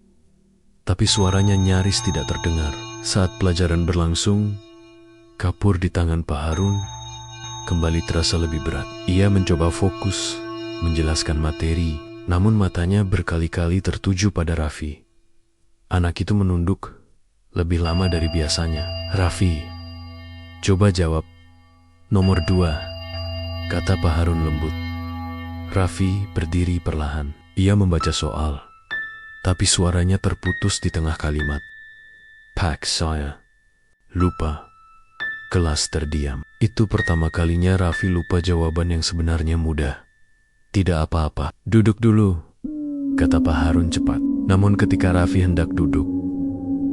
tapi suaranya nyaris tidak terdengar. Saat pelajaran berlangsung, kapur di tangan Pak Harun kembali terasa lebih berat. Ia mencoba fokus menjelaskan materi, namun matanya berkali-kali tertuju pada Raffi. Anak itu menunduk lebih lama dari biasanya. "Raffi, coba jawab nomor 2, kata Pak Harun lembut. Raffi berdiri perlahan. Ia membaca soal, tapi suaranya terputus di tengah kalimat. "Pak, saya lupa." Kelas terdiam. Itu pertama kalinya Raffi lupa jawaban yang sebenarnya mudah. "Tidak apa-apa, duduk dulu," kata Pak Harun cepat. Namun ketika Raffi hendak duduk,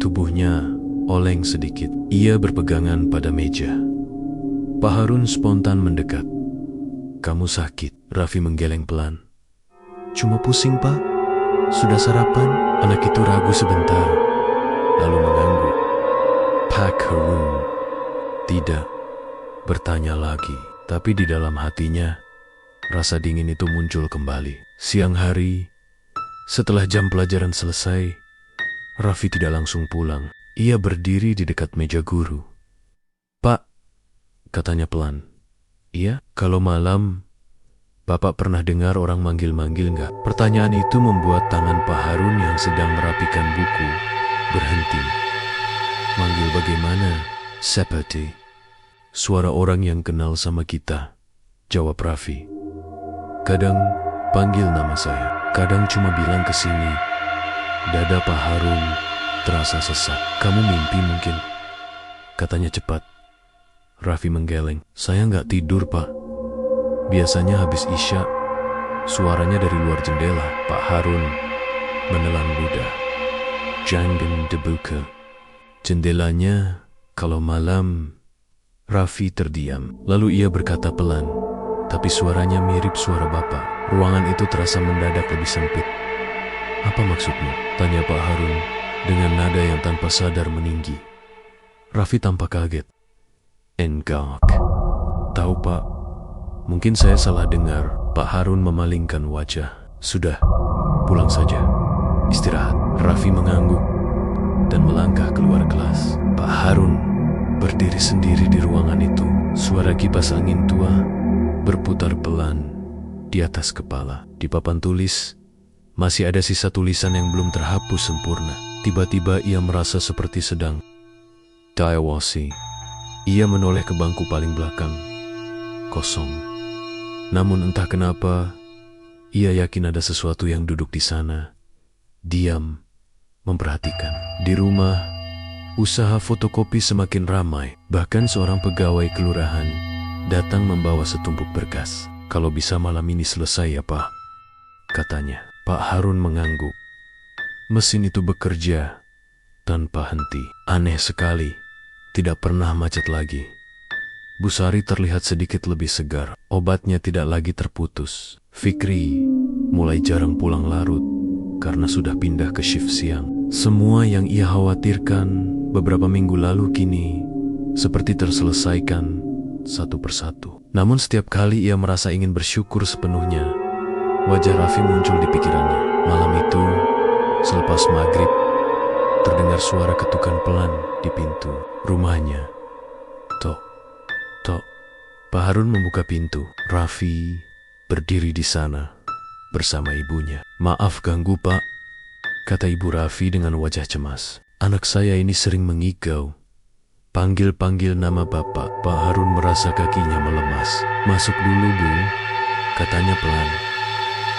tubuhnya oleng sedikit. Ia berpegangan pada meja. Pak Harun spontan mendekat. "Kamu sakit?" Raffi menggeleng pelan. "Cuma pusing, Pak. Sudah sarapan?" Anak itu ragu sebentar, lalu mengangguk. Pak Harun tidak bertanya lagi, tapi di dalam hatinya, rasa dingin itu muncul kembali. Siang hari, setelah jam pelajaran selesai, Raffi tidak langsung pulang. Ia berdiri di dekat meja guru. "Pak," katanya pelan. "Iya, kalau malam, Bapak pernah dengar orang manggil-manggil nggak?" Pertanyaan itu membuat tangan Pak Harun yang sedang merapikan buku berhenti. "Manggil bagaimana?" "Seperti suara orang yang kenal sama kita," jawab Raffi. "Kadang panggil nama saya, kadang cuma bilang ke sini." Dada Pak Harun terasa sesak. "Kamu mimpi mungkin?" katanya cepat. Raffi menggeleng. "Saya nggak tidur, Pak. Biasanya habis Isya, suaranya dari luar jendela." Pak Harun menelan ludah. "Jangan dibuka jendelanya kalau malam." Raffi terdiam. Lalu ia berkata pelan, tapi suaranya mirip suara bapak. Ruangan itu terasa mendadak lebih sempit. "Apa maksudmu?" tanya Pak Harun dengan nada yang tanpa sadar meninggi. Raffi tampak kaget. "Enggak. Tahu, Pak, mungkin saya salah dengar." Pak Harun memalingkan wajah. "Sudah, pulang saja. Istirahat." Raffi mengangguk dan melangkah keluar kelas. Pak Harun berdiri sendiri di ruangan itu. Suara kipas angin tua berputar pelan di atas kepala. Di papan tulis, masih ada sisa tulisan yang belum terhapus sempurna. Tiba-tiba ia merasa seperti sedang diawasi. Ia menoleh ke bangku paling belakang. Kosong. Namun entah kenapa, ia yakin ada sesuatu yang duduk di sana, diam, memperhatikan. Di rumah, usaha fotokopi semakin ramai. Bahkan seorang pegawai kelurahan datang membawa setumpuk berkas. "Kalau bisa malam ini selesai ya, Pak," katanya. Pak Harun mengangguk. Mesin itu bekerja tanpa henti. Aneh sekali, tidak pernah macet lagi. Bu Sari terlihat sedikit lebih segar. Obatnya tidak lagi terputus. Fikri mulai jarang pulang larut karena sudah pindah ke shift siang. Semua yang ia khawatirkan beberapa minggu lalu kini seperti terselesaikan satu persatu. Namun setiap kali ia merasa ingin bersyukur sepenuhnya, wajah Raffi muncul di pikirannya. Malam itu, selepas maghrib, terdengar suara ketukan pelan di pintu rumahnya. Tok, tok. Pak Harun membuka pintu. Raffi berdiri di sana bersama ibunya. "Maaf ganggu, Pak," kata ibu Raffi dengan wajah cemas. "Anak saya ini sering mengigau. Panggil-panggil nama Bapak." Pak Harun merasa kakinya melemas. "Masuk dulu, Bu," katanya pelan.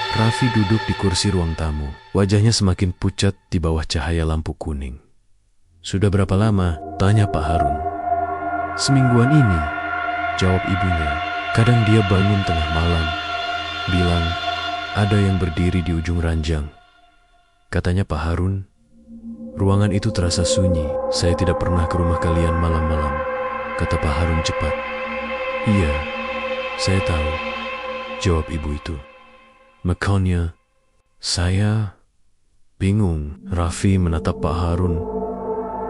Raffi duduk di kursi ruang tamu. Wajahnya semakin pucat di bawah cahaya lampu kuning. "Sudah berapa lama?" tanya Pak Harun. "Semingguan ini," jawab ibunya. "Kadang dia bangun tengah malam, bilang ada yang berdiri di ujung ranjang." Katanya Pak Harun, "Ruangan itu terasa sunyi. Saya tidak pernah ke rumah kalian malam-malam," kata Pak Harun cepat. "Iya, saya tahu," jawab ibu itu. "Makanya saya bingung." Raffi menatap Pak Harun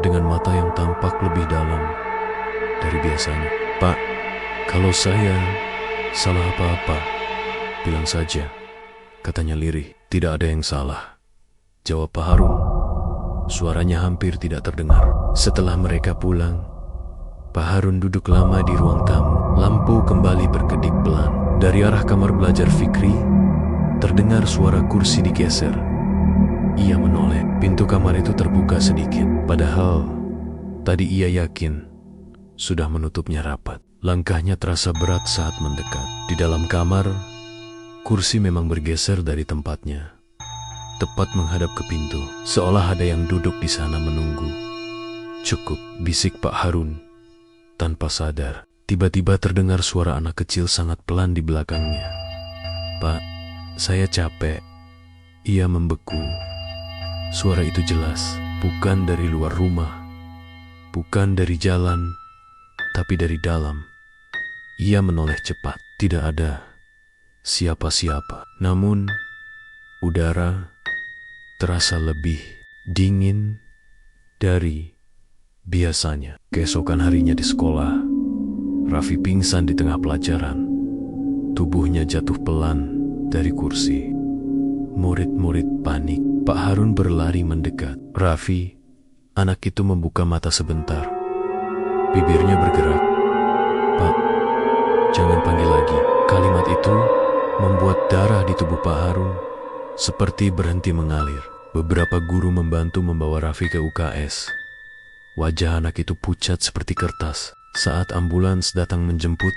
dengan mata yang tampak lebih dalam dari biasanya. "Pak, kalau saya salah apa-apa, bilang saja," katanya lirih. "Tidak ada yang salah," jawab Pak Harun. Suaranya hampir tidak terdengar. Setelah mereka pulang, Pak Harun duduk lama di ruang tamu. Lampu kembali berkedip pelan. Dari arah kamar belajar Fikri, terdengar suara kursi digeser. Ia menoleh. Pintu kamar itu terbuka sedikit. Padahal tadi ia yakin sudah menutupnya rapat. Langkahnya terasa berat saat mendekat. Di dalam kamar, kursi memang bergeser dari tempatnya, tepat menghadap ke pintu, seolah ada yang duduk di sana menunggu. "Cukup," bisik Pak Harun tanpa sadar. Tiba-tiba terdengar suara anak kecil sangat pelan di belakangnya. "Pak, saya capek," ia membeku. Suara itu jelas, bukan dari luar rumah, bukan dari jalan, tapi dari dalam. Ia menoleh cepat. Tidak ada siapa-siapa. Namun, udara terasa lebih dingin dari biasanya. Keesokan harinya di sekolah, Raffi pingsan di tengah pelajaran. Tubuhnya jatuh pelan dari kursi. Murid-murid panik. Pak Harun berlari mendekat. "Raffi," anak itu membuka mata sebentar. Bibirnya bergerak. "Pak, jangan panggil lagi." Kalimat itu membuat darah di tubuh Pak Harun seperti berhenti mengalir. Beberapa guru membantu membawa Raffi ke UKS. Wajah anak itu pucat seperti kertas. Saat ambulans datang menjemput,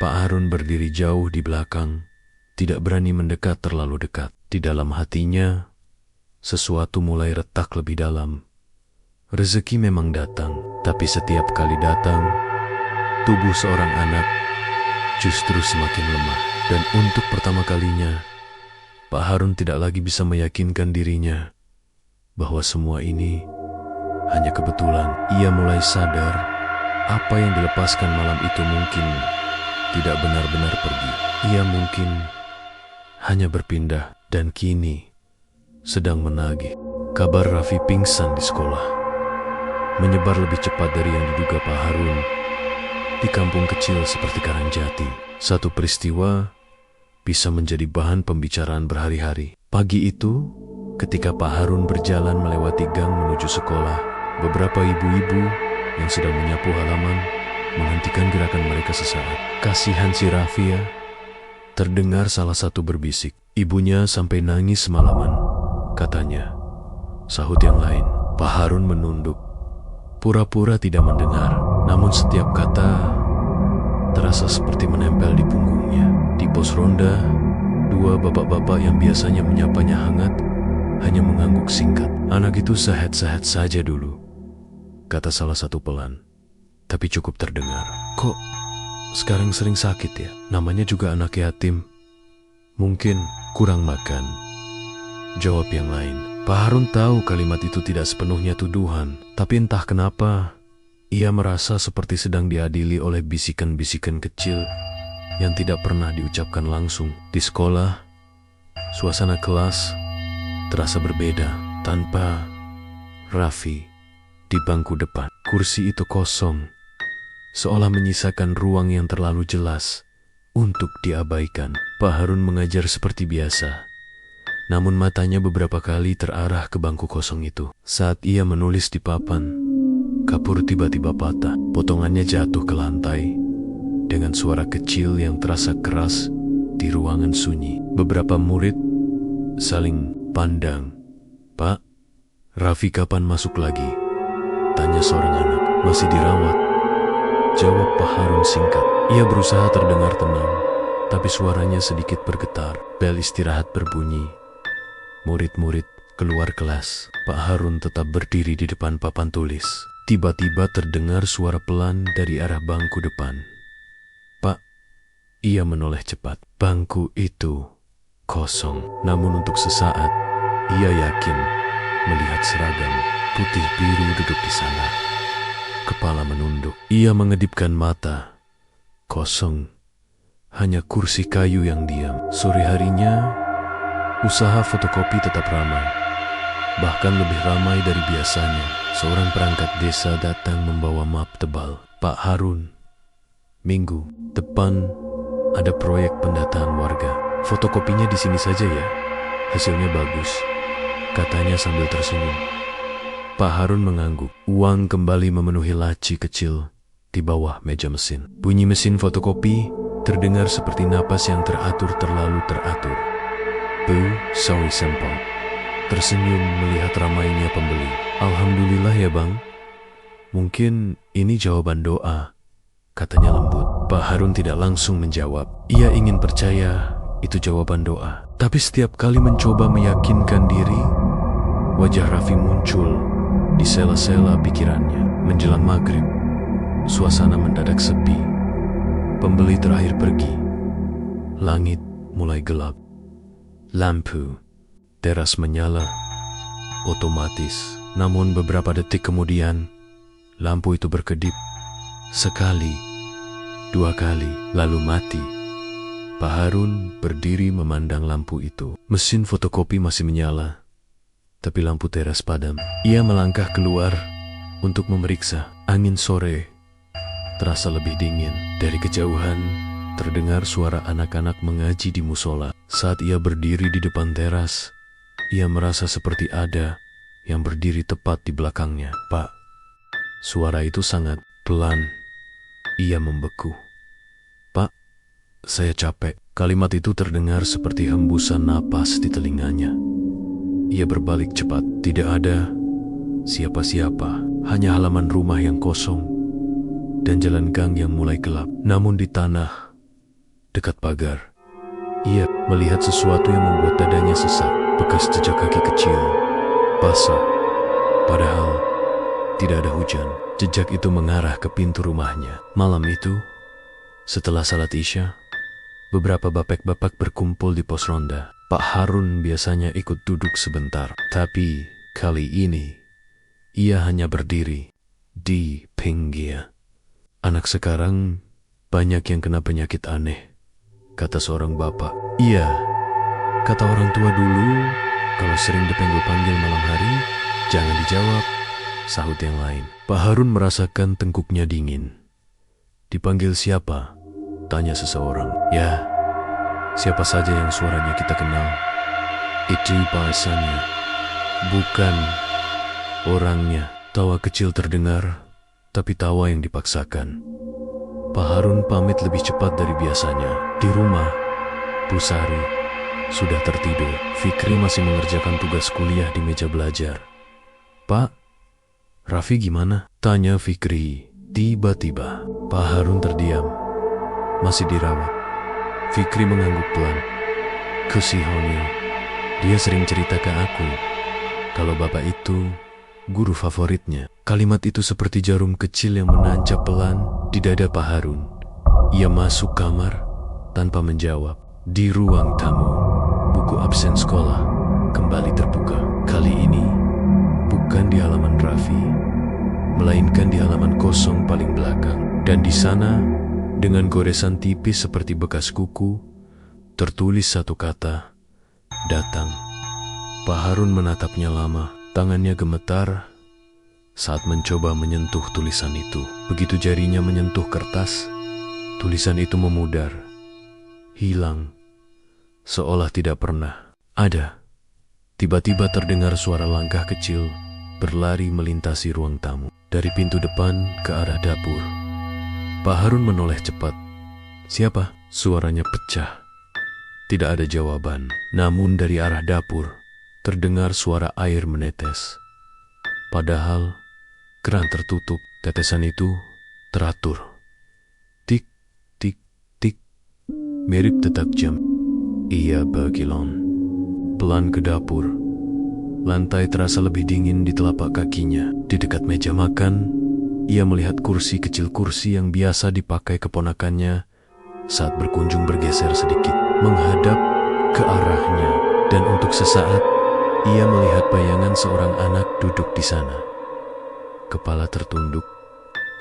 Pak Harun berdiri jauh di belakang, tidak berani mendekat terlalu dekat. Di dalam hatinya, sesuatu mulai retak lebih dalam. Rezeki memang datang, tapi setiap kali datang, tubuh seorang anak justru semakin lemah. Dan untuk pertama kalinya, Pak Harun tidak lagi bisa meyakinkan dirinya bahwa semua ini hanya kebetulan. Ia mulai sadar apa yang dilepaskan malam itu mungkin tidak benar-benar pergi. Ia mungkin hanya berpindah dan kini sedang menagih. Kabar Raffi pingsan di sekolah menyebar lebih cepat dari yang diduga Pak Harun. Di kampung kecil seperti Karangjati, satu peristiwa bisa menjadi bahan pembicaraan berhari-hari. Pagi itu, ketika Pak Harun berjalan melewati gang menuju sekolah, beberapa ibu-ibu yang sedang menyapu halaman menghentikan gerakan mereka sesaat. "Kasihan si Raffi ya," terdengar salah satu berbisik. "Ibunya sampai nangis semalaman," katanya. Sahut yang lain. Pak Harun menunduk, pura-pura tidak mendengar. Namun setiap kata terasa seperti menempel di punggungnya. Di pos ronda, dua bapak-bapak yang biasanya menyapanya hangat hanya mengangguk singkat. "Anak itu sehat-sehat saja dulu," kata salah satu pelan, tapi cukup terdengar. "Kok sekarang sering sakit ya? Namanya juga anak yatim. Mungkin kurang makan," jawab yang lain. Pak Harun tahu kalimat itu tidak sepenuhnya tuduhan, tapi entah kenapa Ia merasa seperti sedang diadili oleh bisikan-bisikan kecil yang tidak pernah diucapkan langsung. Di sekolah, suasana kelas terasa berbeda tanpa Raffi di bangku depan. Kursi itu kosong, seolah menyisakan ruang yang terlalu jelas untuk diabaikan. Pak Harun mengajar seperti biasa, namun matanya beberapa kali terarah ke bangku kosong itu. Saat ia menulis di papan, kapur tiba-tiba patah. Potongannya jatuh ke lantai dengan suara kecil yang terasa keras di ruangan sunyi. Beberapa murid saling pandang. "Pak, Raffi kapan masuk lagi?" tanya seorang anak. "Masih dirawat," jawab Pak Harun singkat. Ia berusaha terdengar tenang, tapi suaranya sedikit bergetar. Bel istirahat berbunyi. Murid-murid keluar kelas. Pak Harun tetap berdiri di depan papan tulis. Tiba-tiba terdengar suara pelan dari arah bangku depan. "Pak," ia menoleh cepat. Bangku itu kosong, namun untuk sesaat ia yakin melihat seragam putih biru duduk di sana. Kepala menunduk. Ia mengedipkan mata. Kosong. Hanya kursi kayu yang diam. Sore harinya, usaha fotokopi tetap ramai. Bahkan lebih ramai dari biasanya. Seorang perangkat desa datang membawa map tebal. "Pak Harun, minggu depan ada proyek pendataan warga. Fotokopinya di sini saja ya. Hasilnya bagus," katanya sambil tersenyum. Pak Harun mengangguk. Uang kembali memenuhi laci kecil di bawah meja mesin. Bunyi mesin fotokopi terdengar seperti napas yang terlalu teratur. "Bu, sorry sampel." Tersenyum melihat ramainya pembeli. "Alhamdulillah ya bang. Mungkin ini jawaban doa," katanya lembut. Pak Harun tidak langsung menjawab. Ia ingin percaya itu jawaban doa. Tapi setiap kali mencoba meyakinkan diri, wajah Raffi muncul di sela-sela pikirannya. Menjelang maghrib, suasana mendadak sepi. Pembeli terakhir pergi. Langit mulai gelap. Lampu teras menyala otomatis. Namun beberapa detik kemudian, lampu itu berkedip. Sekali, dua kali, lalu mati. Pak Harun berdiri memandang lampu itu. Mesin fotokopi masih menyala, tapi lampu teras padam. Ia melangkah keluar untuk memeriksa. Angin sore terasa lebih dingin. Dari kejauhan, terdengar suara anak-anak mengaji di musola. Saat ia berdiri di depan teras, ia merasa seperti ada yang berdiri tepat di belakangnya. "Pak." Suara itu sangat pelan. Ia membeku. "Pak, saya capek." Kalimat itu terdengar seperti hembusan napas di telinganya. Ia berbalik cepat. Tidak ada siapa-siapa, hanya halaman rumah yang kosong dan jalan gang yang mulai gelap. Namun di tanah dekat pagar, ia melihat sesuatu yang membuat dadanya sesak. Bekas jejak kaki kecil, basah, padahal tidak ada hujan. Jejak itu mengarah ke pintu rumahnya. Malam itu, setelah salat Isya, beberapa bapak-bapak berkumpul di pos ronda. Pak Harun biasanya ikut duduk sebentar, tapi kali ini ia hanya berdiri di pinggir. "Anak sekarang banyak yang kena penyakit aneh," kata seorang bapak. "Iya, kata orang tua dulu, kalau sering dipanggil-panggil malam hari, jangan dijawab," sahut yang lain. Pak Harun merasakan tengkuknya dingin. "Dipanggil siapa?" tanya seseorang. "Ya, siapa saja yang suaranya kita kenal. Itu bahasanya, bukan orangnya." Tawa kecil terdengar, tapi tawa yang dipaksakan. Pak Harun pamit lebih cepat dari biasanya. Di rumah, Bu Sari sudah tertidur. Fikri masih mengerjakan tugas kuliah di meja belajar. "Pak, Raffi gimana?" tanya Fikri. Tiba-tiba, Pak Harun terdiam. "Masih dirawat." Fikri mengangguk pelan. "Kesihannya, dia sering cerita ke aku kalau bapak itu guru favoritnya." Kalimat itu seperti jarum kecil yang menancap pelan di dada Pak Harun. Ia masuk kamar tanpa menjawab. Di ruang tamu, buku absen sekolah kembali terbuka. Kali ini bukan di halaman Raffi, melainkan di halaman kosong paling belakang. Dan di sana, dengan goresan tipis seperti bekas kuku, tertulis satu kata, "Datang." Pak Harun menatapnya lama, tangannya gemetar saat mencoba menyentuh tulisan itu. Begitu jarinya menyentuh kertas, tulisan itu memudar, hilang, seolah tidak pernah ada. Tiba-tiba terdengar suara langkah kecil berlari melintasi ruang tamu. Dari pintu depan ke arah dapur. Pak Harun menoleh cepat. "Siapa?" Suaranya pecah. Tidak ada jawaban. Namun dari arah dapur terdengar suara air menetes. Padahal keran tertutup. Tetesan itu teratur. Tik, tik, tik. Mirip detak jam. Ia bergelon pelan ke dapur. Lantai terasa lebih dingin di telapak kakinya. Di dekat meja makan, ia melihat kursi kecil, kursi yang biasa dipakai keponakannya saat berkunjung bergeser sedikit, menghadap ke arahnya. Dan untuk sesaat, ia melihat bayangan seorang anak duduk di sana. Kepala tertunduk,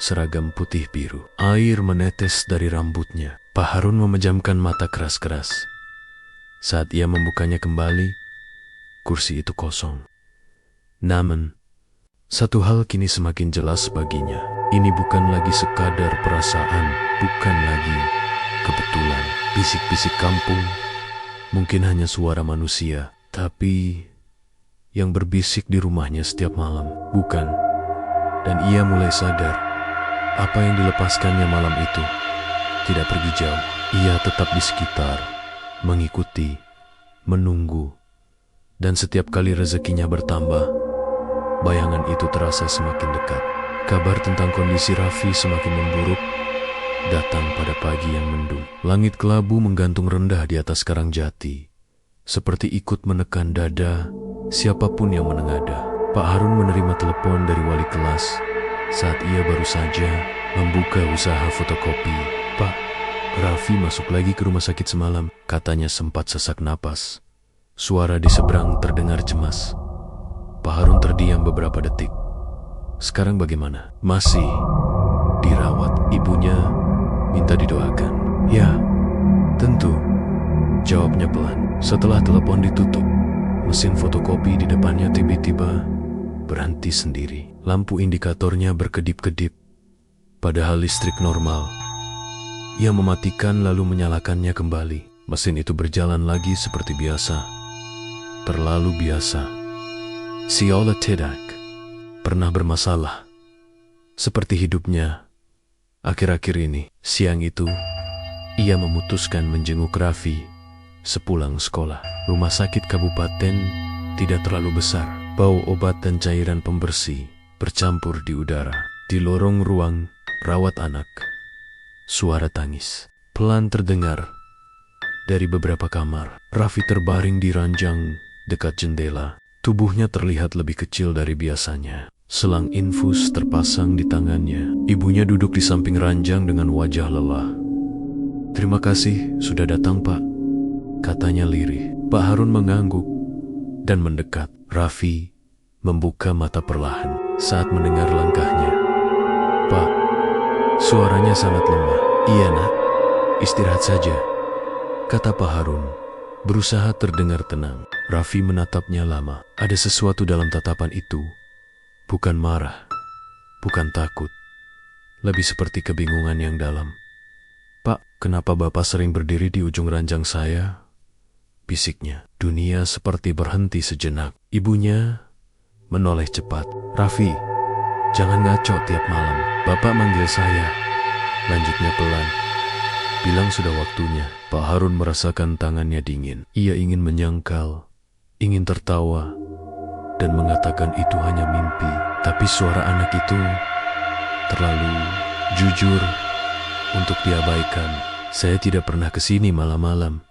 seragam putih biru. Air menetes dari rambutnya. Pak Harun memejamkan mata keras-keras. Saat ia membukanya kembali, kursi itu kosong. Namun, satu hal kini semakin jelas baginya. Ini bukan lagi sekadar perasaan, bukan lagi kebetulan. Bisik-bisik kampung, mungkin hanya suara manusia, tapi yang berbisik di rumahnya setiap malam, bukan. Dan ia mulai sadar, apa yang dilepaskannya malam itu tidak pergi jauh. Ia tetap di sekitar, mengikuti, menunggu. Dan setiap kali rezekinya bertambah, bayangan itu terasa semakin dekat. Kabar tentang kondisi Raffi semakin memburuk datang pada pagi yang mendung. Langit kelabu menggantung rendah di atas karang jati, seperti ikut menekan dada siapapun yang menengadah. Pak Harun menerima telepon dari wali kelas saat ia baru saja membuka usaha fotokopi. "Pak, Raffi masuk lagi ke rumah sakit semalam," katanya sempat sesak napas. Suara di seberang terdengar cemas. Pak Harun terdiam beberapa detik. "Sekarang bagaimana?" "Masih dirawat. Ibunya minta didoakan." "Ya, tentu," jawabnya pelan. Setelah telepon ditutup, mesin fotokopi di depannya tiba-tiba berhenti sendiri. Lampu indikatornya berkedip-kedip, padahal listrik normal. Ia mematikan lalu menyalakannya kembali. Mesin itu berjalan lagi seperti biasa. Terlalu biasa. Seolah tidak pernah bermasalah. Seperti hidupnya akhir-akhir ini. Siang itu, ia memutuskan menjenguk Raffi sepulang sekolah. Rumah sakit kabupaten tidak terlalu besar. Bau obat dan cairan pembersih bercampur di udara. Di lorong ruang rawat anak, suara tangis pelan terdengar dari beberapa kamar. Raffi terbaring di ranjang dekat jendela. Tubuhnya terlihat lebih kecil dari biasanya. Selang infus terpasang di tangannya. Ibunya duduk di samping ranjang dengan wajah lelah. "Terima kasih sudah datang, Pak," katanya lirih. Pak Harun mengangguk dan mendekat. Raffi membuka mata perlahan saat mendengar langkahnya. "Pak," suaranya sangat lemah. "Iya, Nak, istirahat saja," kata Pak Harun, berusaha terdengar tenang. Raffi menatapnya lama. Ada sesuatu dalam tatapan itu. Bukan marah, bukan takut. Lebih seperti kebingungan yang dalam. "Pak, kenapa Bapak sering berdiri di ujung ranjang saya?" bisiknya. Dunia seperti berhenti sejenak. Ibunya menoleh cepat. "Raffi, jangan ngaco tiap malam. Bapak manggil saya," lanjutnya pelan. "Bilang sudah waktunya." Pak Harun merasakan tangannya dingin. Ia ingin menyangkal, ingin tertawa, dan mengatakan itu hanya mimpi. Tapi suara anak itu terlalu jujur untuk diabaikan. "Saya tidak pernah ke sini malam-malam,"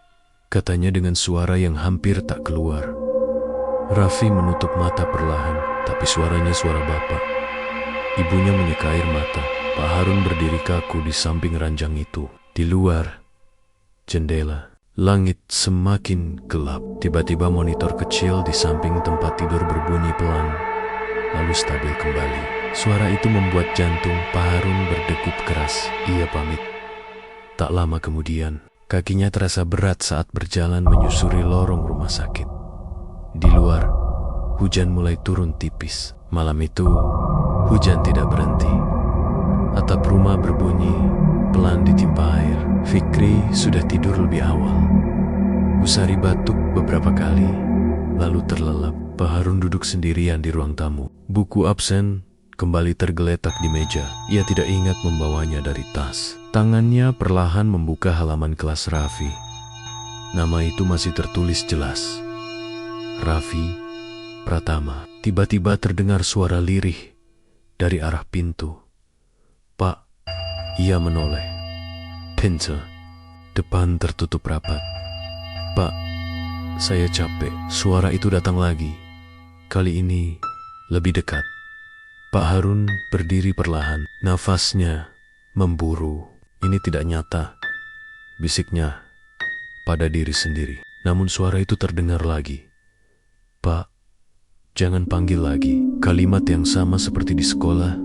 katanya dengan suara yang hampir tak keluar. Raffi menutup mata perlahan, tapi suaranya suara bapak. Ibunya menyeka air mata. Pak Harun berdiri kaku di samping ranjang itu. Di luar jendela, langit semakin gelap. Tiba-tiba monitor kecil di samping tempat tidur berbunyi pelan, lalu stabil kembali. Suara itu membuat jantung Pak Harun berdegup keras. Ia pamit. Tak lama kemudian, kakinya terasa berat saat berjalan menyusuri lorong rumah sakit. Di luar, hujan mulai turun tipis. Malam itu, hujan tidak berhenti. Atap rumah berbunyi pelan ditimpa air. Fikri sudah tidur lebih awal. Busari batuk beberapa kali, lalu terlelap. Pak Harun duduk sendirian di ruang tamu. Buku absen kembali tergeletak di meja. Ia tidak ingat membawanya dari tas. Tangannya perlahan membuka halaman kelas Raffi. Nama itu masih tertulis jelas. Raffi Pratama. Tiba-tiba terdengar suara lirih dari arah pintu. Pak, ia menoleh. Pintu depan tertutup rapat. Pak, saya capek. Suara itu datang lagi. Kali ini lebih dekat. Pak Harun berdiri perlahan. Nafasnya memburu. Ini tidak nyata, bisiknya pada diri sendiri. Namun suara itu terdengar lagi. Pak, jangan panggil lagi. Kalimat yang sama seperti di sekolah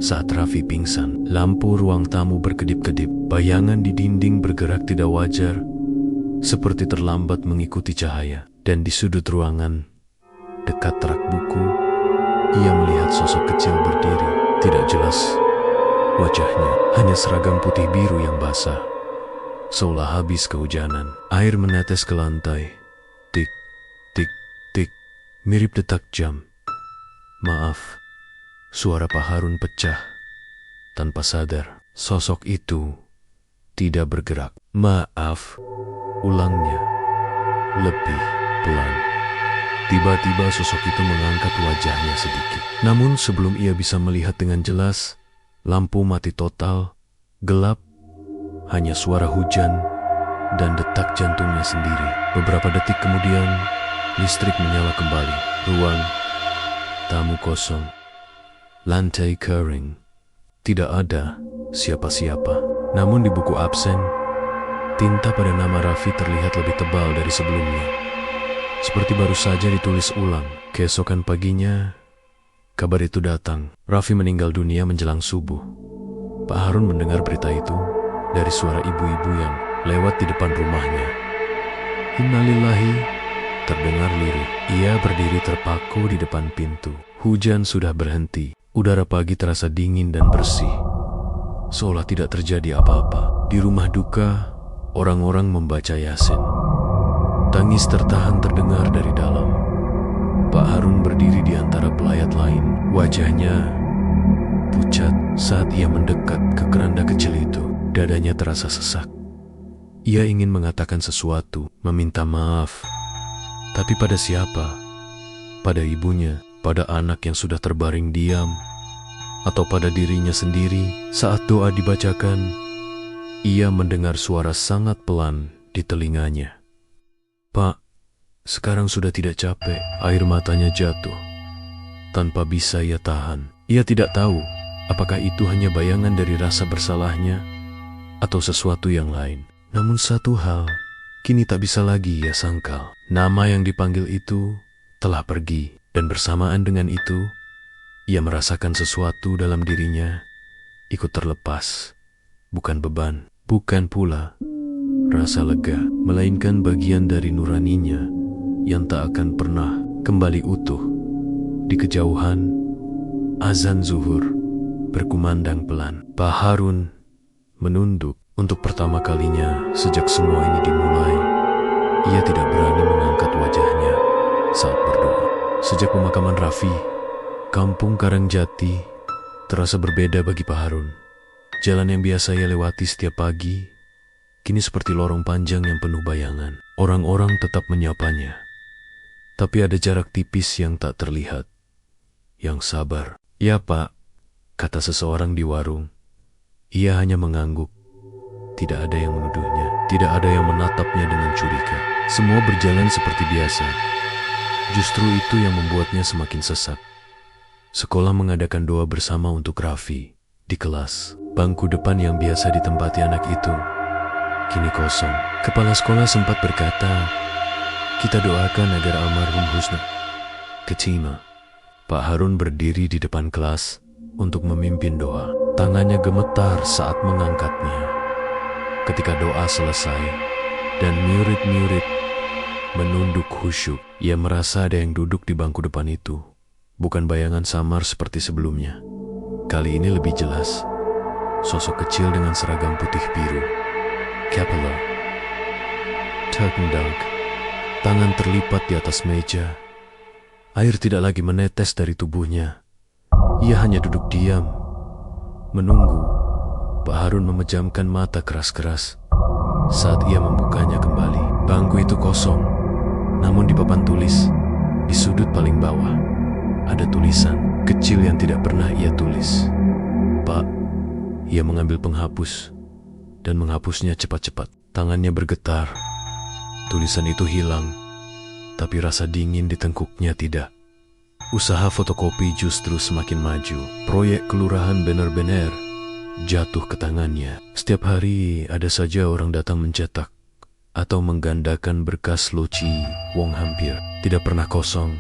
saat Raffi pingsan. Lampu ruang tamu berkedip-kedip. Bayangan di dinding bergerak tidak wajar, seperti terlambat mengikuti cahaya. Dan di sudut ruangan, dekat rak buku, ia melihat sosok kecil berdiri. Tidak jelas wajahnya, hanya seragam putih biru yang basah, seolah habis kehujanan. Air menetes ke lantai. Tik, tik, tik, mirip detak jam. Maaf, suara Pak Harun pecah. Tanpa sadar, sosok itu tidak bergerak. Maaf, ulangnya lebih pelan. Tiba-tiba sosok itu mengangkat wajahnya sedikit. Namun sebelum ia bisa melihat dengan jelas, lampu mati total, gelap, hanya suara hujan dan detak jantungnya sendiri. Beberapa detik kemudian, listrik menyala kembali. Ruang tamu kosong. Lantai kering. Tidak ada siapa-siapa. Namun di buku absen, tinta pada nama Raffi terlihat lebih tebal dari sebelumnya. Seperti baru saja ditulis ulang. Keesokan paginya, kabar itu datang. Raffi meninggal dunia menjelang subuh. Pak Harun mendengar berita itu dari suara ibu-ibu yang lewat di depan rumahnya. Innalillahi, terdengar lirih. Ia berdiri terpaku di depan pintu. Hujan sudah berhenti. Udara pagi terasa dingin dan bersih, seolah tidak terjadi apa-apa. Di rumah duka, orang-orang membaca Yasin. Tangis tertahan terdengar dari dalam. Pak Harun berdiri di antara pelayat lain. Wajahnya pucat saat ia mendekat ke keranda kecil itu. Dadanya terasa sesak. Ia ingin mengatakan sesuatu, meminta maaf. Tapi pada siapa? Pada ibunya, pada anak yang sudah terbaring diam, atau pada dirinya sendiri? Saat doa dibacakan, ia mendengar suara sangat pelan di telinganya. Pak, sekarang sudah tidak capek. Air matanya jatuh. Tanpa bisa ia tahan. Ia tidak tahu apakah itu hanya bayangan dari rasa bersalahnya atau sesuatu yang lain. Namun satu hal kini tak bisa lagi ia sangkal. Nama yang dipanggil itu telah pergi, dan bersamaan dengan itu ia merasakan sesuatu dalam dirinya ikut terlepas. Bukan beban, bukan pula rasa lega, melainkan bagian dari nuraninya yang tak akan pernah kembali utuh. Di kejauhan, azan zuhur berkumandang pelan. Pak Harun menunduk. Untuk pertama kalinya sejak semua ini dimulai, ia tidak berani mengangkat wajahnya saat berdoa. Sejak pemakaman Raffi, kampung Karangjati terasa berbeda bagi Pak Harun. Jalan yang biasa ia lewati setiap pagi, kini seperti lorong panjang yang penuh bayangan. Orang-orang tetap menyapanya, tapi ada jarak tipis yang tak terlihat. Yang sabar. Ya Pak, kata seseorang di warung. Ia hanya mengangguk. Tidak ada yang menuduhnya, tidak ada yang menatapnya dengan curiga. Semua berjalan seperti biasa. Justru itu yang membuatnya semakin sesak. Sekolah mengadakan doa bersama untuk Raffi. Di kelas, bangku depan yang biasa ditempati anak itu kini kosong. Kepala sekolah sempat berkata, "Kita doakan agar almarhum Husna Ketima Pak Harun berdiri di depan kelas untuk memimpin doa. Tangannya gemetar saat mengangkatnya. Ketika doa selesai dan murid-murid menunduk khusyuk, ia merasa ada yang duduk di bangku depan itu. Bukan bayangan samar seperti sebelumnya. Kali ini lebih jelas. Sosok kecil dengan seragam putih biru. Kepala. Terkendang. Tangan terlipat di atas meja. Air tidak lagi menetes dari tubuhnya. Ia hanya duduk diam, menunggu. Pak Harun memejamkan mata keras-keras saat ia membukanya kembali. Bangku itu kosong, namun di papan tulis, di sudut paling bawah, ada tulisan kecil yang tidak pernah ia tulis. Pak, ia mengambil penghapus dan menghapusnya cepat-cepat. Tangannya bergetar. Tulisan itu hilang, tapi rasa dingin di tengkuknya tidak. Usaha fotokopi justru semakin maju. Proyek kelurahan benar-benar jatuh ke tangannya. Setiap hari ada saja orang datang mencetak atau menggandakan berkas loci wong hampir. Tidak pernah kosong.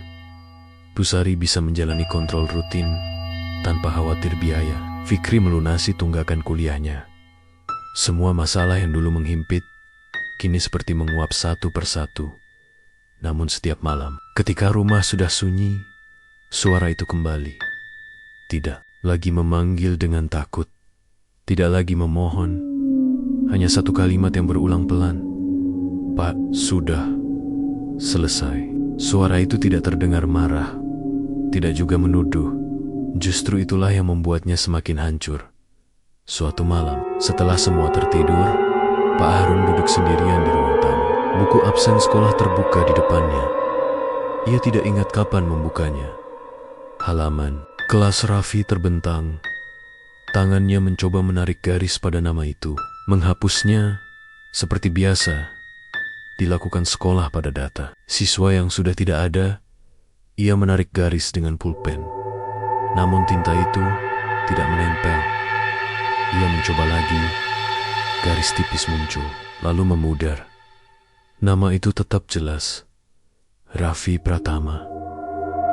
Pusari bisa menjalani kontrol rutin tanpa khawatir biaya. Fikri melunasi tunggakan kuliahnya. Semua masalah yang dulu menghimpit kini seperti menguap satu persatu. Namun setiap malam, ketika rumah sudah sunyi, suara itu kembali. Tidak lagi memanggil dengan takut. Tidak lagi memohon. Hanya satu kalimat yang berulang pelan. Pak, sudah selesai. Suara itu tidak terdengar marah. Tidak juga menuduh. Justru itulah yang membuatnya semakin hancur. Suatu malam, setelah semua tertidur, Pak Harun duduk sendirian di ruang tamu. Buku absen sekolah terbuka di depannya. Ia tidak ingat kapan membukanya. Halaman kelas Raffi terbentang. Tangannya mencoba menarik garis pada nama itu. Menghapusnya seperti biasa dilakukan sekolah pada data. Siswa yang sudah tidak ada, ia menarik garis dengan pulpen. Namun tinta itu tidak menempel. Ia mencoba lagi. Garis tipis muncul, lalu memudar. Nama itu tetap jelas. Raffi Pratama.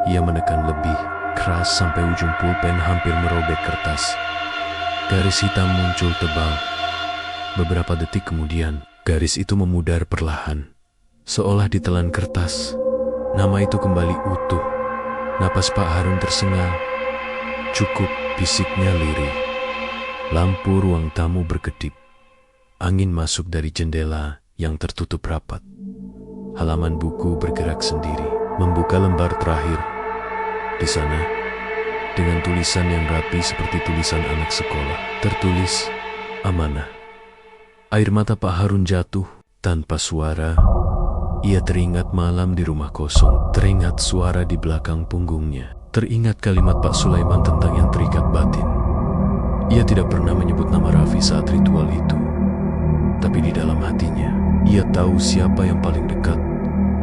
Ia menekan lebih keras sampai ujung pulpen hampir merobek kertas. Garis hitam muncul tebal. Beberapa detik kemudian, garis itu memudar perlahan. Seolah ditelan kertas, nama itu kembali utuh. Napas Pak Harun tersengal. Cukup, bisiknya lirih. Lampu ruang tamu berkedip. Angin masuk dari jendela yang tertutup rapat. Halaman buku bergerak sendiri, membuka lembar terakhir. Di sana, dengan tulisan yang rapi seperti tulisan anak sekolah, tertulis amanah. Air mata Pak Harun jatuh tanpa suara. Ia teringat malam di rumah kosong, teringat suara di belakang punggungnya, teringat kalimat Pak Sulaiman tentang yang terikat batin. Ia tidak pernah menyebut nama Raffi saat ritual itu. Tapi di dalam hatinya, ia tahu siapa yang paling dekat,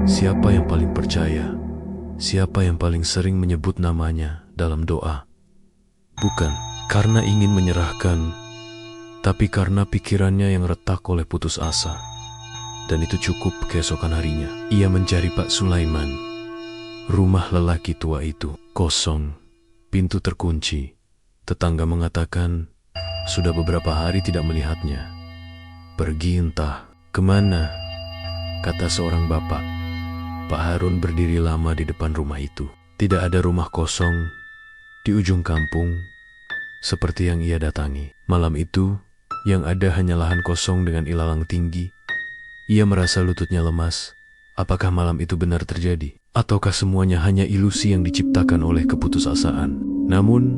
siapa yang paling percaya, siapa yang paling sering menyebut namanya dalam doa. Bukan karena ingin menyerahkan, tapi karena pikirannya yang retak oleh putus asa. Dan itu cukup keesokan harinya. Ia mencari Pak Sulaiman. Rumah lelaki tua itu kosong, pintu terkunci. Tetangga mengatakan sudah beberapa hari tidak melihatnya. Pergi entah kemana, kata seorang bapak. Pak Harun berdiri lama di depan rumah itu. Tidak ada rumah kosong di ujung kampung seperti yang ia datangi. Malam itu, yang ada hanya lahan kosong dengan ilalang tinggi. Ia merasa lututnya lemas. Apakah malam itu benar terjadi? Ataukah semuanya hanya ilusi yang diciptakan oleh keputusasaan? Namun,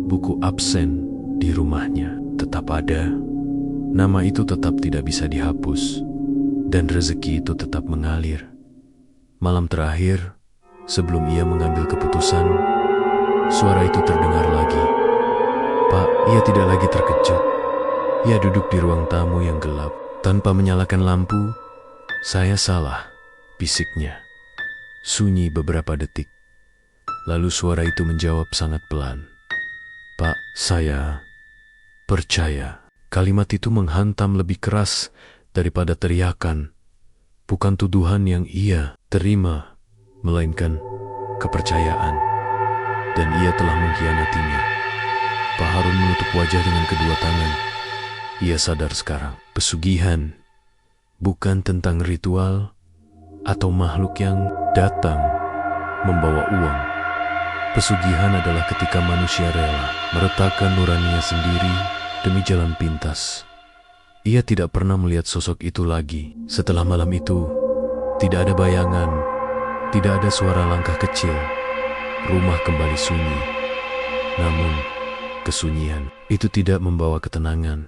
buku absen di rumahnya tetap ada. Nama itu tetap tidak bisa dihapus, dan rezeki itu tetap mengalir. Malam terakhir, sebelum ia mengambil keputusan, suara itu terdengar lagi. Pak, ia tidak lagi terkejut. Ia duduk di ruang tamu yang gelap, tanpa menyalakan lampu. Saya salah, bisiknya. Sunyi beberapa detik. Lalu suara itu menjawab sangat pelan. Pak, saya percaya. Kalimat itu menghantam lebih keras daripada teriakan. Bukan tuduhan yang ia terima, melainkan kepercayaan. dan ia telah mengkhianatinya. Pak Harun menutup wajah dengan kedua tangan. Ia sadar sekarang, pesugihan bukan tentang ritual atau makhluk yang datang membawa uang. Pesugihan adalah ketika manusia rela meretakkan nuraninya sendiri demi jalan pintas. Ia tidak pernah melihat sosok itu lagi. Setelah malam itu, tidak ada bayangan, tidak ada suara langkah kecil. Rumah kembali sunyi. Namun, kesunyian itu tidak membawa ketenangan.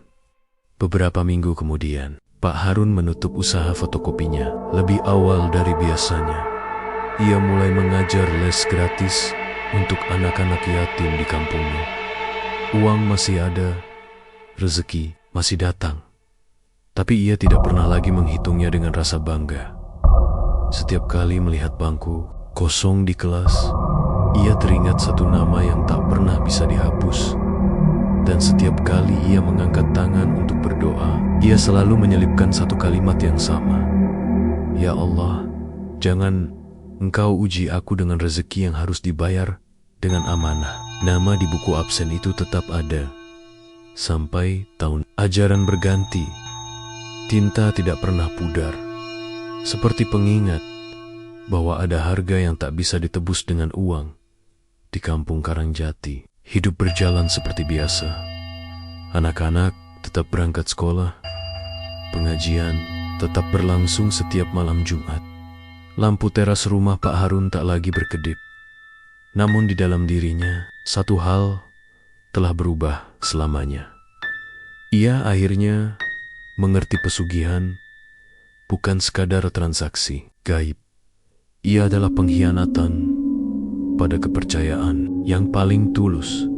Beberapa minggu kemudian, Pak Harun menutup usaha fotokopinya lebih awal dari biasanya. Ia mulai mengajar les gratis untuk anak-anak yatim di kampungnya. Uang masih ada, rezeki masih datang. Tapi ia tidak pernah lagi menghitungnya dengan rasa bangga. Setiap kali melihat bangku kosong di kelas, ia teringat satu nama yang tak pernah bisa dihapus. Dan setiap kali ia mengangkat tangan untuk berdoa, ia selalu menyelipkan satu kalimat yang sama. Ya Allah, jangan Engkau uji aku dengan rezeki yang harus dibayar dengan amanah. Nama di buku absen itu tetap ada. Sampai tahun ajaran berganti, tinta tidak pernah pudar. Seperti pengingat bahwa ada harga yang tak bisa ditebus dengan uang. Di kampung Karangjati, hidup berjalan seperti biasa. Anak-anak tetap berangkat sekolah. Pengajian tetap berlangsung setiap malam Jumat. Lampu teras rumah Pak Harun tak lagi berkedip. Namun di dalam dirinya, satu hal telah berubah selamanya. Ia akhirnya mengerti pesugihan bukan sekadar transaksi gaib. Ia adalah pengkhianatan pada kepercayaan yang paling tulus.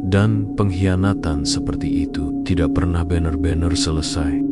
Dan pengkhianatan seperti itu tidak pernah benar-benar selesai.